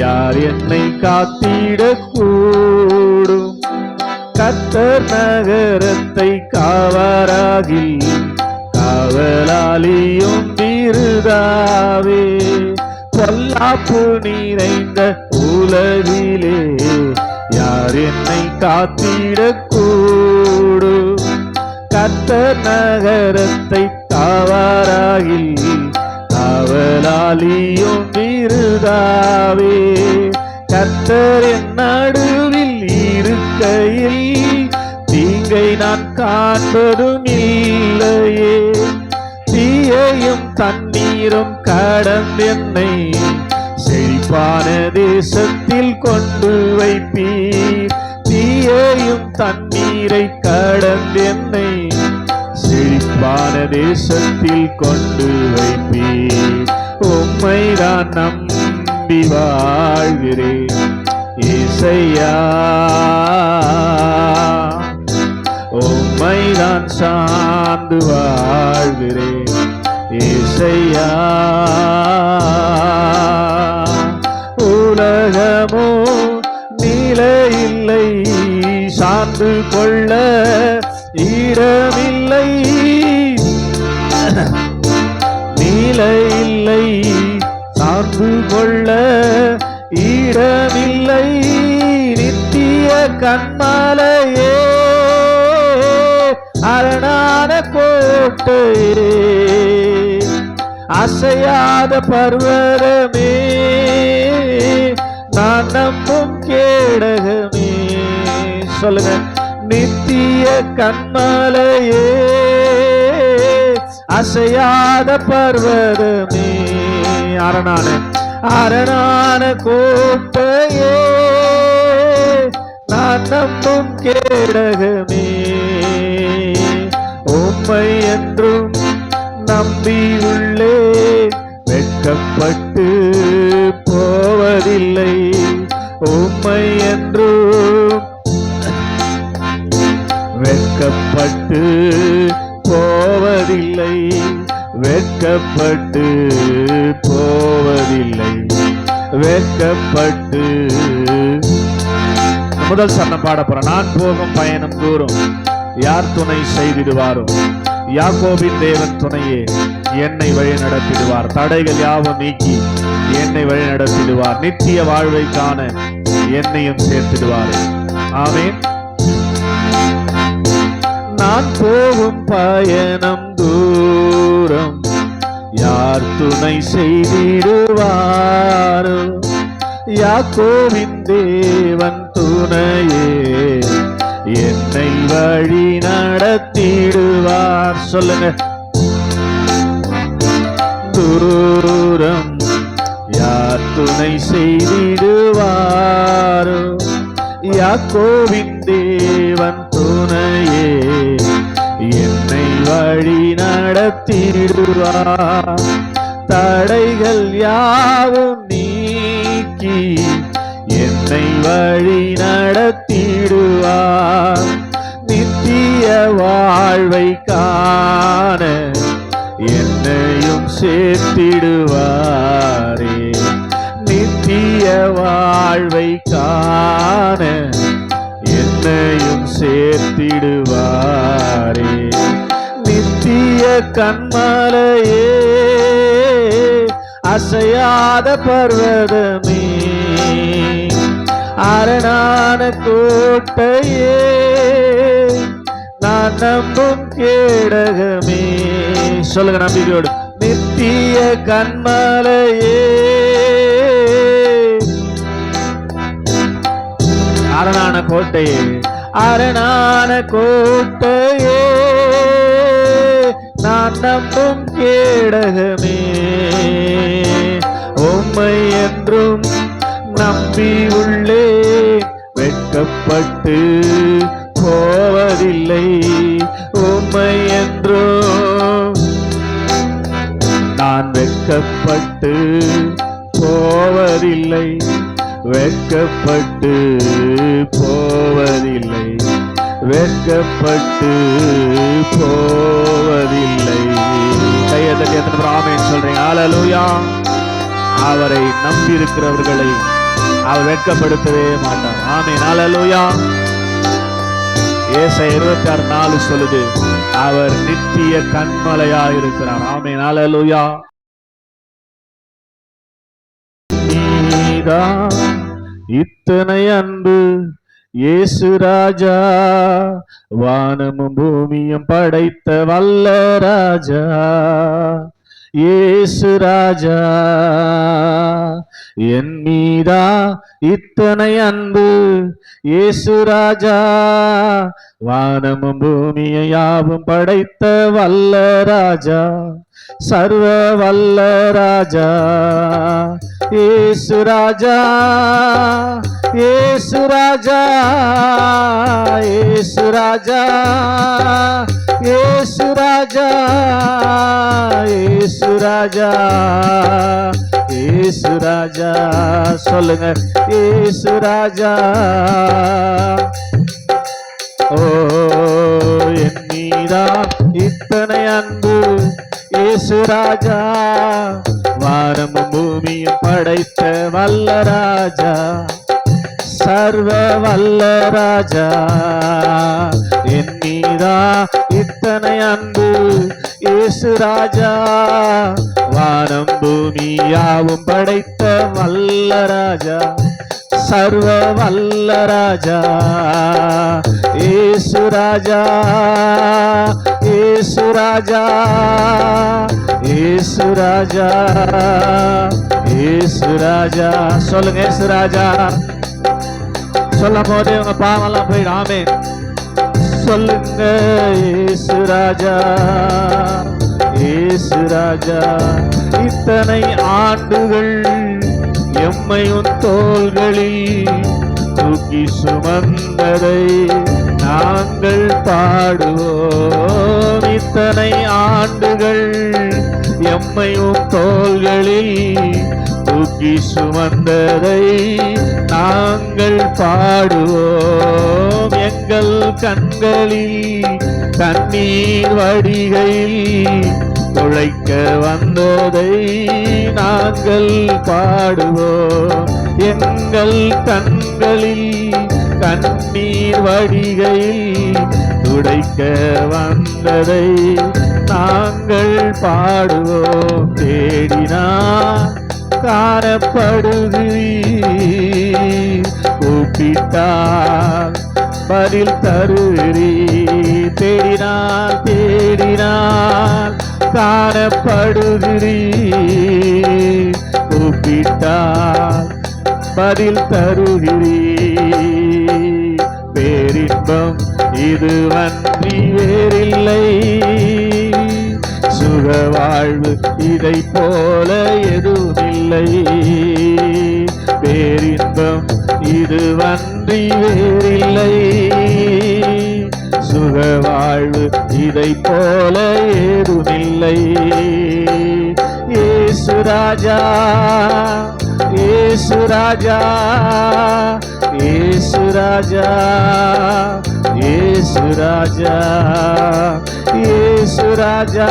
யார் என்னை காத்திடக்கூடும்? கர்த்தர் நகரத்தை காவராகில் காவலாளியும் விருதாவே. பொல்லாப்பு நிறைந்த உலகிலே யார் என்னை காத்திடக்கூடும்? கர்த்தர் நகரத்தை காவாராகில் காவலாளியும் விருதாவே. கர்த்தர் என் நடுவில் இருக்கையில் தீங்கை நான் காண்பதும் இல்லையே. தீயையும் தண்ணீரும் கடந்தென்னை செழிப்பான தேசத்தில் கொண்டு வைப்பீர். தீயையும் தண்ணீரை கடந்தென்னை செழிப்பான தேசத்தில் கொண்டு வைப்பீர். உம்மைதான் நம்பி வாழ்கிறேன் இயேசையா, உம்மைதான் சார்ந்து வாழ்கிறேன் இயேசையா. உலகமோ நிலையில்லை, சார்ந்து கொள்ள இடமில்லை. நிலையில்லை, சார்ந்து கொள்ள இடமில்லை. நித்திய கண்மலையே, அரணான கோட்டையே, அசையாத பர்வதமே, நான் நம்பும் கேடகமே. சொல்லுங்க. நித்திய கண்மலையே, அசையாத பர்வதமே, அரணான கோட்டையே, நான் நம்பும் கேடகமே. உம்மை என்றும் நம்பி உள்ளே வெட்கப்பட்டு போவதில்லை. உம்மை என்றும் வெட்கப்பட்டு போவதில்லை, வெட்கப்பட்டு போவதில்லை, வெட்கப்பட்டு. முதல் சரணம் பாட போறேன். நான் போகும் பயணம் தூரம் யார் துணை செய்திடுவாரோ? யாக்கோபின் தேவன் துணையே என்னை வழி நடத்திடுவார். தடைகள் யாவும் நீக்கி என்னை வழி நடத்திடுவார். நித்திய வாழ்வை காண என்னையும் சேர்த்திடுவார். ஆமென். நான் போகும் பயணம் தூரம் யார் துணை செய்திடுவாரோ? யாக்கோபின் தேவன் துணையே என்னை வழி நடத்திடுவார். சொல்லுங்க. தூரம் யார் துணை செய்திடுவாரோ? யாக்கோபின் தேவன் துணையே என்னை வழி நடத்திடுவார். தடைகள் யாவும் நீக்கி என்னை வழி நடத்திடுவார். நித்திய வாழ்வை காண என்னையும் சேர்த்திடுவாரே. நித்திய வாழ்வை காண என்னையும் சேர்த்திடுவாரே. நித்திய கண்மலையே, அசையாத பர்வதமே, அரணான கோட்டையே, நான் நம்பும் கேடகமே. சொல்லுங்க நம்பிக்கையோடு. நித்திய கண்மலையே, அரணான கோட்டையே, அரணான கோட்டையே, நான் நம்பும் கேடகமே. உம்மை என்றும் நம்பி உள்ளே வெட்கப்பட்டு போவதில்லை. உம்மை என்றும் நான் வெட்கப்பட்டு போவதில்லை, வெட்கப்பட்டு போவதில்லை, வெட்கப்பட்டு போவதில்லை. கையத்தட்டி எத்தனை ஆமென் சொல்றீங்க? ஹல்லேலூயா. அவரை நம்பி இருக்கிறவர்களை அவர் வெட்கப்படுத்தவே மாட்டார். ஆமென். ஹல்லேலூயா. ஏசாயா 26:4 சொல்லுது, அவர் நித்திய கண்மலையா இருக்கிறார். ஆமென். ஹல்லேலூயா. மீதான் இத்தனை அன்பு இயேசு ராஜா, வானமும் பூமியும் படைத்த வல்ல ராஜா, இயேசு ராஜா, என் மீதா இத்தனை அன்பு இயேசு ராஜா, வானமும் பூமியை யாவும் படைத்த வல்ல ராஜா, சர்வ வல்ல ராஜா, இயேசு ராஜா, இயேசு ராஜா, இயேசு ராஜா, இயேசு ராஜா, இயேசு ராஜா, இயேசு ராஜா, சொல்லுங்க இயேசு ராஜா. ஓ என் மீதா இத்தனை அன்பு இயேசு ராஜா, வானமும் பூமியும் படைத்த வல்ல ராஜா, சர்வ வல்ல ராஜா, என் மீதா இத்தனை அன்பு இயேசு ராஜா, வானம் பூமி யாவும் படைத்த வல்ல ராஜா, சர்வ வல்ல ராஜா, இயேசு ராஜா, இயேசு ராஜா, இயேசு ராஜா, இயேசு ராஜா. சொல்லுங்க இயேசு ராஜா. சொல்லும் போதே உங்க பாவெல்லாம் போயிடும். ஆமென். சொல்லுங்க இயேசு ராஜா, இயேசு ராஜா. இத்தனை ஆண்டுகள் எம்மை உன் தோள்களில் தூக்கி சுமந்ததை நாங்கள் பாடுவோம். இத்தனை ஆண்டுகள் எம்மை உன் தோள்களில் தூக்கி சுமந்ததை நாங்கள் பாடுவோம். எங்கள் கண்களில் கண்ணீர் வடிகையில் துளைக்க வந்ததை நாங்கள் பாடுவோம். எங்கள் கண்களில் கண்ணீர் வடிகையில் துடைக்க வந்ததை நாங்கள் பாடுவோம். தேடினார் காணப்படுகிறீர், கூப்பிட்டால் பதில் தருகிறீர். தேடினால் தேடினால் காணப்படுகிறீர், கூப்பிட்டால் பதில் தருகிறீர். பேரின்பம் இதுவன்றி வேறில்லை, சுக வாழ்வு இதை போல எதுவுமில்லை. பேரின்பம் இதுவன்றி வேறில்லை, சுக வாழ்வு இதை போல ஏதுமில்லை. இயேசு ராஜா, இயேசு ராஜா, இயேசு ராஜா, இயேசு ராஜா, இயேசு ராஜா.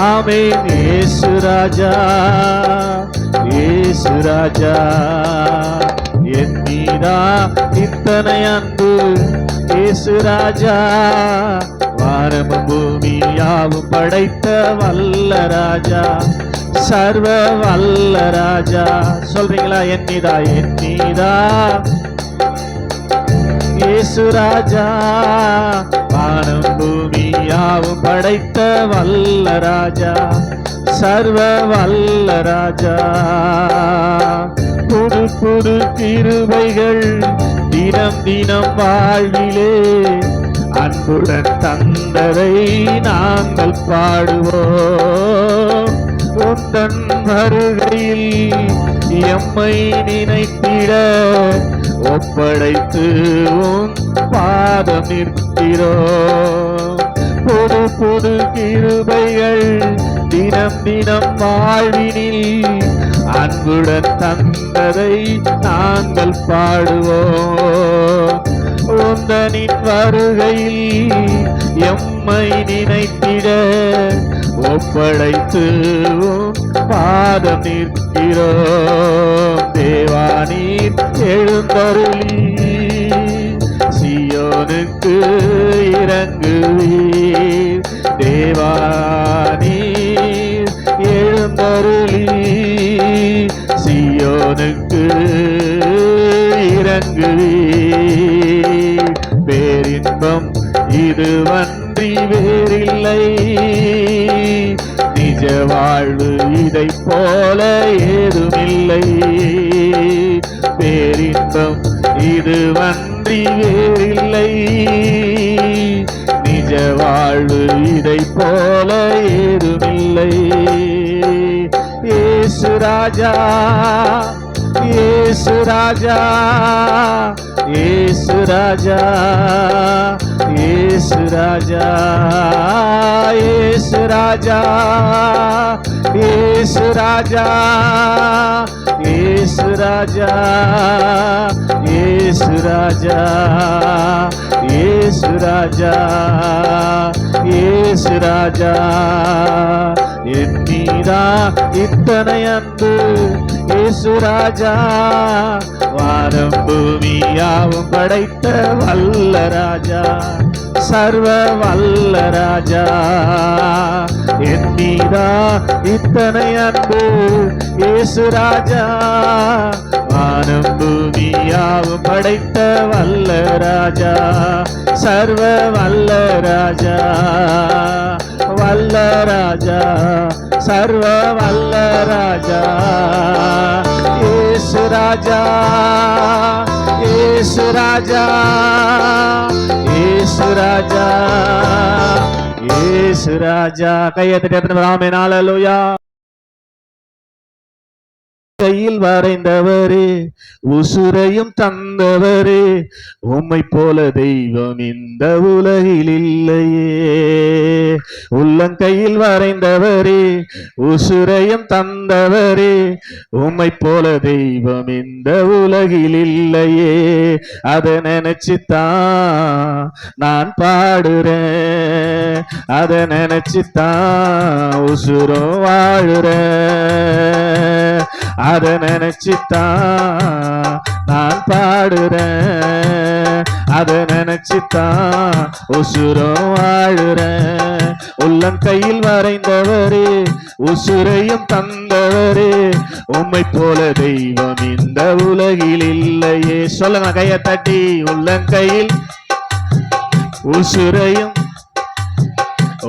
ஆமென். இயேசு ராஜா, இயேசு ராஜா, என் மீதா இத்தனை அன்பு இயேசு ராஜா, வானமும் பூமி யாவும் படைத்த வல்ல ராஜா, சர்வ வல்ல ராஜா. சொல்றீங்களா? என் மீதா, என் மீதா இயேசு ராஜா, வானம் பூமி யாவும் படைத்த வல்ல ராஜா, சர்வ வல்ல ராஜா. புது புது கிருபைகள் தினம் தினம் வாழ்விலே அன்புடன் தந்ததை நாங்கள் பாடுவோம். உந்தன் வருகையில் எம்மை நினைத்திட ஒப்படைத்து உன் பாதம் நிற்கிறோம். புது புது கிருபைகள் தினம் தினம் வாழ்வினில் அன்புடன் தந்ததை நாங்கள் பாடுவோம். உந்தனின் வருகையில் எம்மை நினைத்திட ஒப்படைத்து பாதம் நிற்கிறோம். தேவானீர் எழுந்தருளி சியோனுக்கு இறங்குவீர். தேவானீர் எழுந்தருளி இதுவன்றி வேறில்லை. நிஜ வாழ்வு இதை போல ஏதுமில்லை. பேரின்பம் இதுவன்றி வேறில்லை. நிஜ வாழ்வு இதை போல ஏதுமில்லை. இயேசு ராஜா, இயேசு ராஜா, இயேசு ராஜா, இயேசு ராஜா, இயேசு ராஜா, இயேசு ராஜா, இயேசு ராஜா, இயேசு ராஜா, இயேசு ராஜா, இயேசு ராஜா. என் மீதா இத்தனை அன்பு இயேசு ராஜா. வானம் பூமியாவும் படைத்த வல்ல ராஜா, சர்வ வல்ல ராஜா. என் மீதா இத்தனை அன்பு இயேசு ராஜா. வானம் பூமியாவும் படைத்த வல்ல ராஜா, சர்வ வல்ல ராஜா, வல்ல ராஜா, சர்வ வல்ல ராஜா. இயேசு ராஜா, இயேசு ராஜா, இயேசு ராஜா, இயேசு ராஜா. கையை தட்டி ஆமென், ஹல்லேலூயா. கையில் வரைந்தவரே, உசுரையும் தந்தவரே, உம்மை போல தெய்வம் இந்த உலகில் இல்லையே. உள்ளங்கையில் வரைந்தவரே, உசுரையும் தந்தவரே, உம்மை போல தெய்வம் இந்த உலகில் இல்லையே. அதை நினைச்சுத்தான் நான் பாடுறேன், அதை நினைச்சுத்தான் உசுரும் வாழுறேன். அதை நினைச்சுத்தான் நான் பாடுறேன், அதை நினைச்சுத்தான் உசுரும் வாழுறேன். உள்ளங்கையில் வரைந்தவரே, உசுரையும் தந்தவரே, உம்மை போல தெய்வம் இந்த உலகில் இல்லையே. சொல்லுங்க கையை தட்டி. உள்ளங்கையில் உசுரையும்,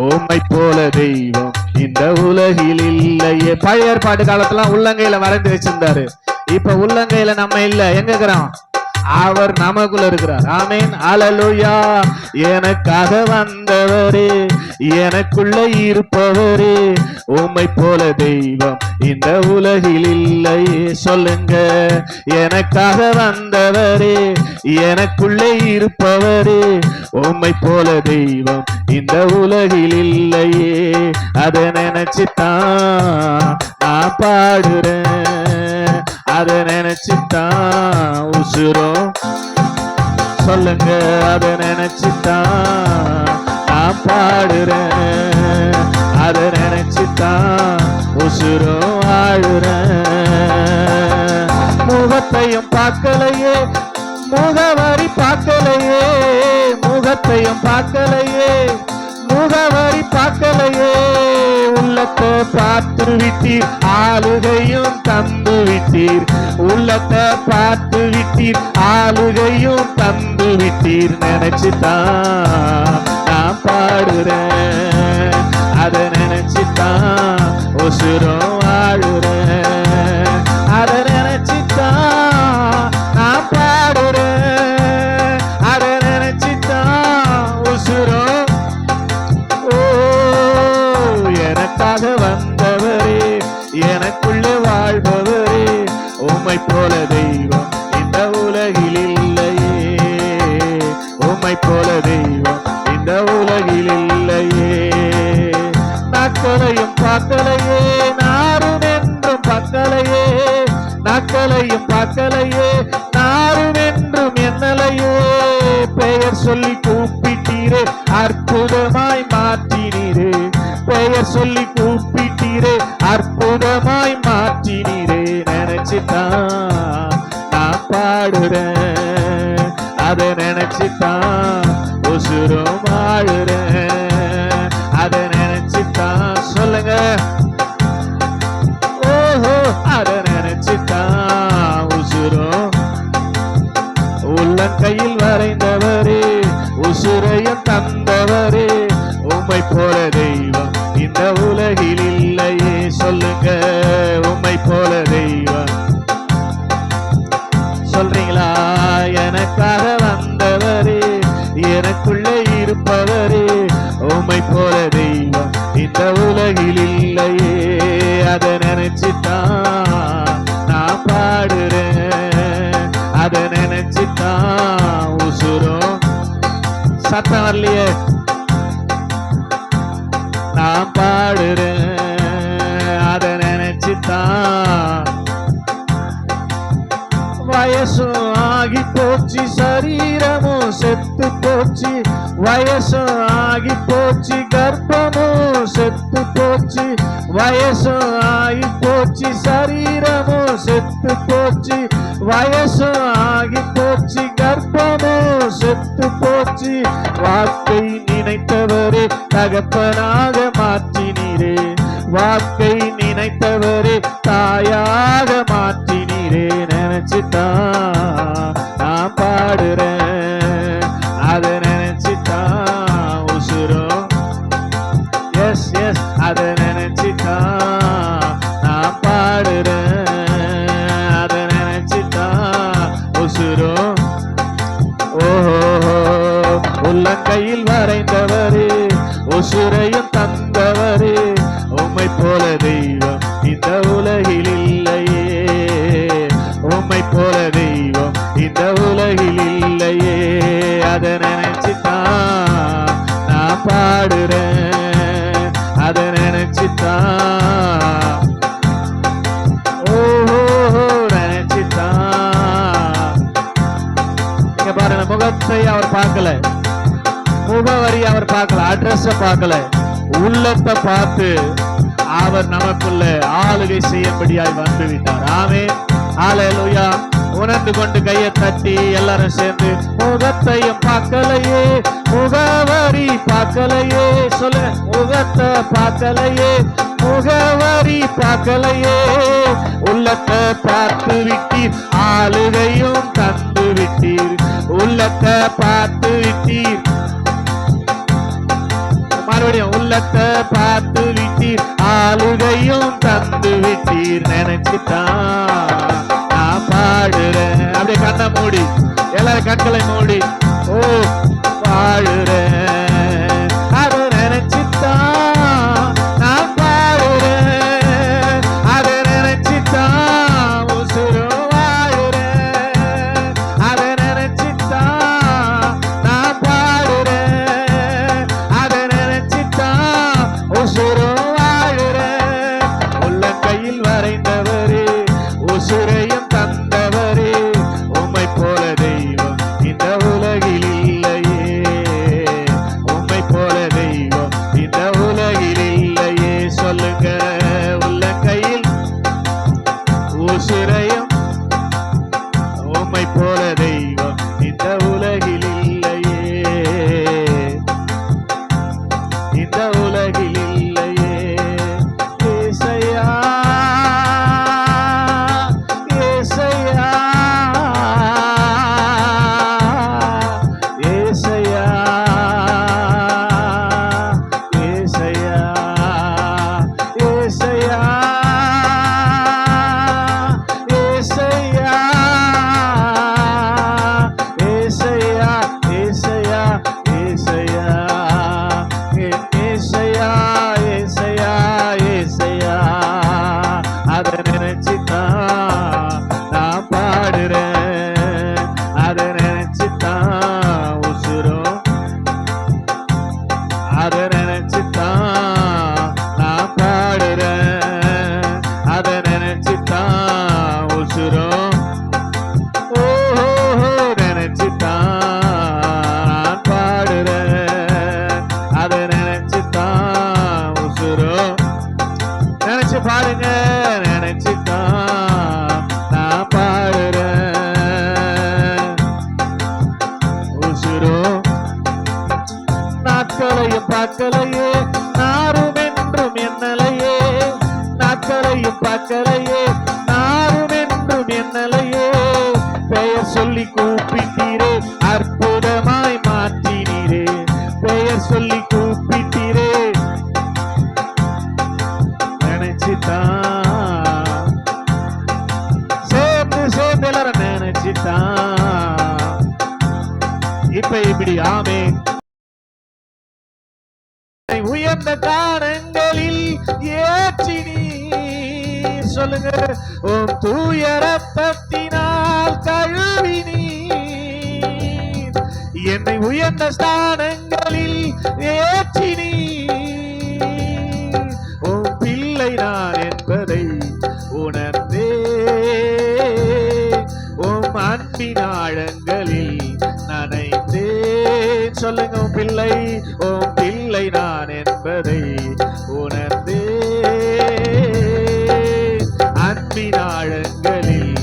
உம்மை போல தெய்வம் இந்த உலகில் இல்லையே. பழைய ஏற்பாட்டு காலத்துல உள்ளங்கையில வரைந்து வச்சிருந்தாரு. இப்ப உள்ளங்கையில நம்ம இல்ல, எங்க இருக்கிறோம்? அவர் நமக்குள்ள இருக்கிறார். ஆமென், ஹல்லேலூயா. எனக்காக வந்தவரே, எனக்குள்ள இருப்பவரே, உம்மை போல தெய்வம் இந்த உலகில் இல்லையே. சொல்லுங்க. எனக்காக வந்தவரே, எனக்குள்ளே இருப்பவரே, உம்மை போல தெய்வம் இந்த உலகில் இல்லையே. அதை நினைச்சுத்தான் நான் பாடுறேன், அதை நினைச்சுத்தான் உசுரும். சொல்லுங்க. அதை நினைச்சுத்தான் நான் பாடுறேன், அதை நினைச்சுத்தான் உசுரும் ஆடுறேன். முகத்தையும் பார்க்கலையே, முகவரி பார்க்கலையே, முகத்தையும் பார்க்கலையே, முகவரி பார்க்கலையே. உள்ளத்தை பார்த்து விட்டீர், ஆளுகையும் தந்து விட்டீர். உள்ளத்தை பார்த்து விட்டீர், ஆளுகையும் தந்து விட்டீர். நினைச்சுத்தான் நான் பாடுறேன், அதை நினைச்சுத்தான் உசுரும் வாழுறேன். அதை நினைச்சுத்தான் நான் பாடுறேன், அதை நினைச்சுத்தான் உசுரும். ஓ, எனக்காக வந்தவரே, எனக்குள்ளே வாழ்பவரே, உம்மை போல தெய்வம் இந்த உலகில் இல்லையே. உம்மை போல தெய்வம் இந்த உலகில் இல்லையே. நாட்களையும் பார்க்கலையே, நாரும் என்றும் பார்க்கலையே. நாட்களையும் பார்க்கலையே, நாரும் என்றும் என்னலையே. பெயர் சொல்லி கூப்பிட்டீரே, அற்புதமாய் மாற்றினீரே. பெயர் சொல்லி கூப்பிட்டீரே, அற்புதமாய் மாற்றினீரே. நினைச்சுத்தான் நான் பாடுறேன், அதை நினைச்சுத்தான் உசுரும் வாழுறேன். அதை நினைச்சுத்தான். சொல்லுங்க. ஓஹோ, அதை நினைச்சுத்தான் உசுரும். உள்ளங்கையில் வரைந்தவரே, உசுரையும் தந்தவரே, நினைச்சுதான் உசுரும். சத்தம் வரலையே, நான் பாடுறேன் அதை நினைச்சுதான். வயசும் ஆகி போச்சு, சரீரமும் செத்து போச்சு. வயசும் ஆகி போச்சு, கர்ப்பமும் செத்து போச்சு. வயசும் ஆகி போச்சு, சரீரமும் செத்து போச்சு. வயசும் ஆகி போச்சு, கர்ப்பமும் செத்து போச்சு. வாக்கை நினைத்தவரே தகப்பனாக மாற்றினீரே. வாக்கை நினைத்தவரே தாயாக மாற்றினீரே. நினைச்சுதான் நான் பாடுறேன் அதை நினைச்சுதான் உசுரும். எஸ் எஸ் அதை நினைச்சுதான் நான் பாடுறேன் அதை நினைச்சுதான் உசுரும். ஓஹோ, உள்ளங்கையில் வரைந்தவரே, உசுரையும் தந்தவரே, உம்மை போல தெய்வம் இந்த உலகில் இல்லையே. உம்மை போல தெய்வம் இந்த உலகில் இல்லையே. அதை நினைச்சுதான் நான் பாடுறேன் அதை நினைச்சுதான். ஓஹோ, நினைச்சுதான். இங்க பாருங்க, முகத்தை அவர் பார்க்கல, முகவரி அவர் பார்க்கல, அட்ரஸ் பார்க்கல, உள்ளத்தை பார்த்து அவர் நமக்குள்ள ஆளுகை செய்யும்படியாய் வந்து விட்டார். ஆமென், ஹல்லேலூயா. உணர்ந்து கொண்டு கையை தட்டி எல்லாரும் சேர்ந்து, முகத்தையும் பார்க்கலையே, முகவரி பார்க்கலையே. சொல்ல, முகத்தை பார்க்கலையே, முகவரி பார்க்கலையே. உள்ளத்தை பார்த்து விட்டீர், ஆளுகையும் தந்து விட்டீர். உள்ளத்தை பார்த்து விட்டீர், மறுபடியும் உள்ளத்தை பார்த்து விட்டீர், ஆளுகையும் தந்து விட்டீர். நினைச்சுதான் நான் பாடுறேன். அப்படியே கண்ணை மூடி, எல்லாரும் கண்களை மூடி, ஓ பாடுறேன் அதை நினைச்சுதான் நான் பாடுறேன் அதை நினைச்சுதான் உசுரும் வாழுறேன். அதை நினைச்சுதான் நான் பாடுறேன் அதை நினைச்சுதான் உசுரும் வாழுறேன். உள்ளங்கையில் வரைந்தவரே, உசுரையும் தந்தவரே, உம்மை போல தெய்வம் இந்த உலகில் இல்லையே. உம்மை போல தெய்வம் இந்த உலகில் இல்லையே. சொல்லுங்க, உள்ளங்கையில் உசுரையும், உம்மை போல தெய்வம் இந்த உலகில் இல்லையே. இந்த உலகில் இல்லையே. ஏசையா, ஏசையா, ஏசையா, ஏசையா, ஏசையா, ஏசையா, ஏசையா, ஏசையா, ஏசையா, ஏசையா, ஏசையா, ஏசையா. அதை நினைச்சுதான் நான் பாடுறேன் அதை நினைச்சுதான் உசுரும். அதை நினைச்சுதான் நான் பாடுறேன் அதை நினைச்சுதான் உசுரும். ஓஹோ, நினைச்சுதான் நான் பாடுறேன் அதை நினைச்சுதான் உசுரும். நினைச்சு பாருங்க, நினைச்சுதான் நான் பாடுறேன் உசுரும். நாட்களையும் பார்க்கலையே, நாரும் என்றும் என்னலையே. நாட்களையும் பார்க்கலையே, நாரும் என்றும் என்னலையே. பெயர் சொல்லி கூப்பிட்டீரே, அற்புதமாய் மாற்றினீரே. பெயர் சொல்லி கூப்பிட்டீரே. நினைச்சுதான் சேர்ந்து சேர்ந்து எல்லாரும் நினைச்சுதான். இப்ப இப்படி ஆமென். உயர்ந்த காரணங்களில் ஏற்றினீர். சொல்லுங்க, உம் தூய ரத்தத்தினால் கழுவினீர். உயர்ந்த ஸ்தானங்களில் ஏற்றினி. உன் பிள்ளை நான் என்பதை உணர்ந்தே உம் அன்பின் ஆழங்களில் நனைந்தேன். சொல்லுங்க, உன் பிள்ளை நான் என்பதை உணர்ந்தே அன்பின் ஆழங்களில்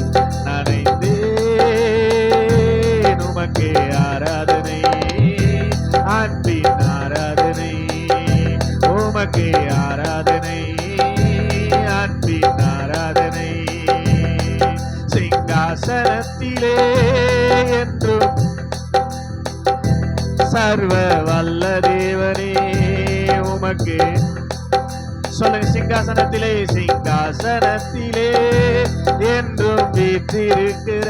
நனைந்தேன். உமக்கே ஆராதனை, அன்பின் ஆராதனை, உமக்கே ஆராதனை, அன்பின் ஆராதனை. சிங்காசனத்திலே என்றும் சர்வ வல்ல தேவனே உமக்கே. சொல்லுங்க, சிங்காசனத்திலே என்றும் வீற்றிருக்கிற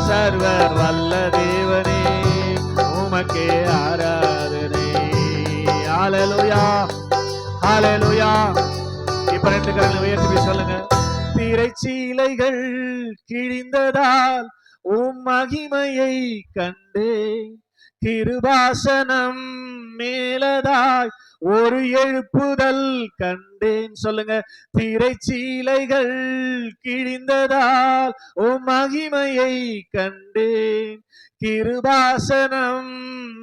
சர்வ வல்ல தேவனே உமக்கே ஆராதனை. ஹல்லேலூயா, ஹல்லேலூயா. இப்ப 2 கரங்களை உயர்த்தி சொல்லுங்க. திரைச்சீலைகள் கிழிந்ததால் உம் மகிமையை கண்டேன். கிருபாசனம் மேலதாய் ஒரு எழுப்புதல் கண்டேன். சொல்லுங்க, திரைச்சீலைகள் கிழிந்ததால் உம் மகிமையை கண்டேன். கிருபாசனம்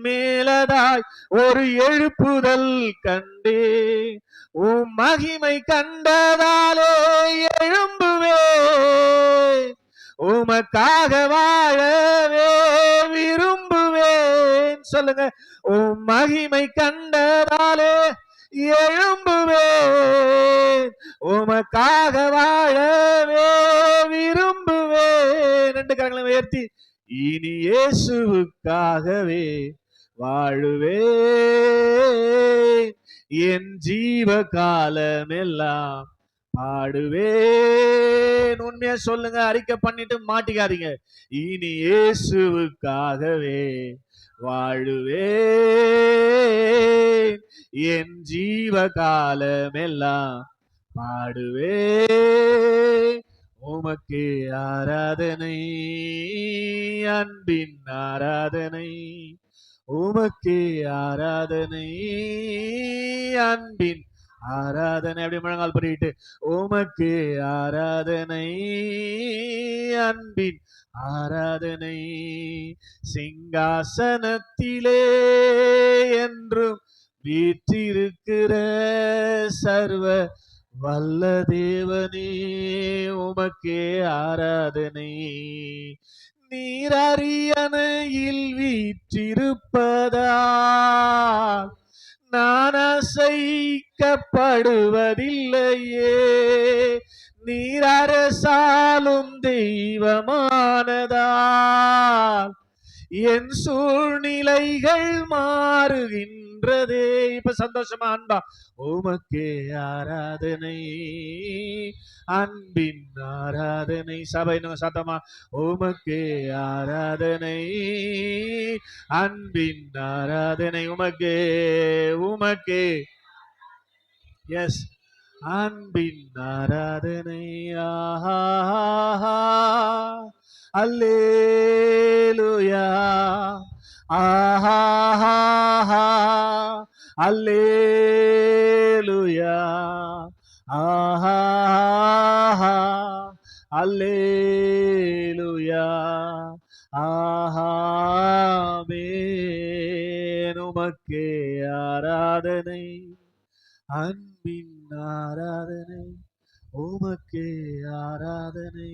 மேலதாய் ஒரு எழுப்புதல் கண்டேன். உம் மகிமை கண்டதாலே எழும்புவே, உமக்காக வாழவே விரும்புவேன். சொல்லுங்க, உம் மகிமை கண்டதாலே எழும்புவேன், உமக்காக வாழவே விரும்புவேன். 2 கரங்களை உயர்த்தி இனி இயேசுவுக்காகவே வாழுவேன், என் ஜீவ காலமெல்லாம் பாடுவேன். உண்மையா சொல்லுங்க, அறிக்கை பண்ணிட்டு மாட்டிக்காதீங்க. இனி இயேசுவுக்காகவே வாழுவேன், என் ஜீவ காலமெல்லாம் பாடுவேன். உமக்கே ஆராதனை, அன்பின் ஆராதனை, உமக்கே ஆராதனை, அன்பின் ஆராதனை. அப்படி முழங்கால் படிட்டு உமக்கு ஆராதனை, அன்பின் ஆராதனை. சிங்காசனத்திலே என்றும் வீற்றிருக்கிற சர்வ வல்ல தேவனே உமக்கே ஆராதனை. நீர் அரியணையில் வீற்றிருப்பதால் நான் அசைக்கப்படுவதில்லையே. நீர் அரசாலும் தெய்வமானதால் என் சூழ்நிலைகள் மாறுகின்றதே. இப்ப சந்தோஷமா அன்பா உமக்கே ஆராதனை, அன்பின் ஆராதனை. சபை சத்தமா உமக்கே ஆராதனை, அன்பின் ஆராதனை. உமக்கே, உமக்கே, எஸ், அன்பின் ஆராதனை. ஆஹா, அல்லேலூயா, ஆஹா, அல்லேலூயா, ஆஹா, அல்லேலூயா, ஆமென். உமக்கே ஆராதனை, அன்பின் ஆராதனை, உமக்கே ஆராதனை,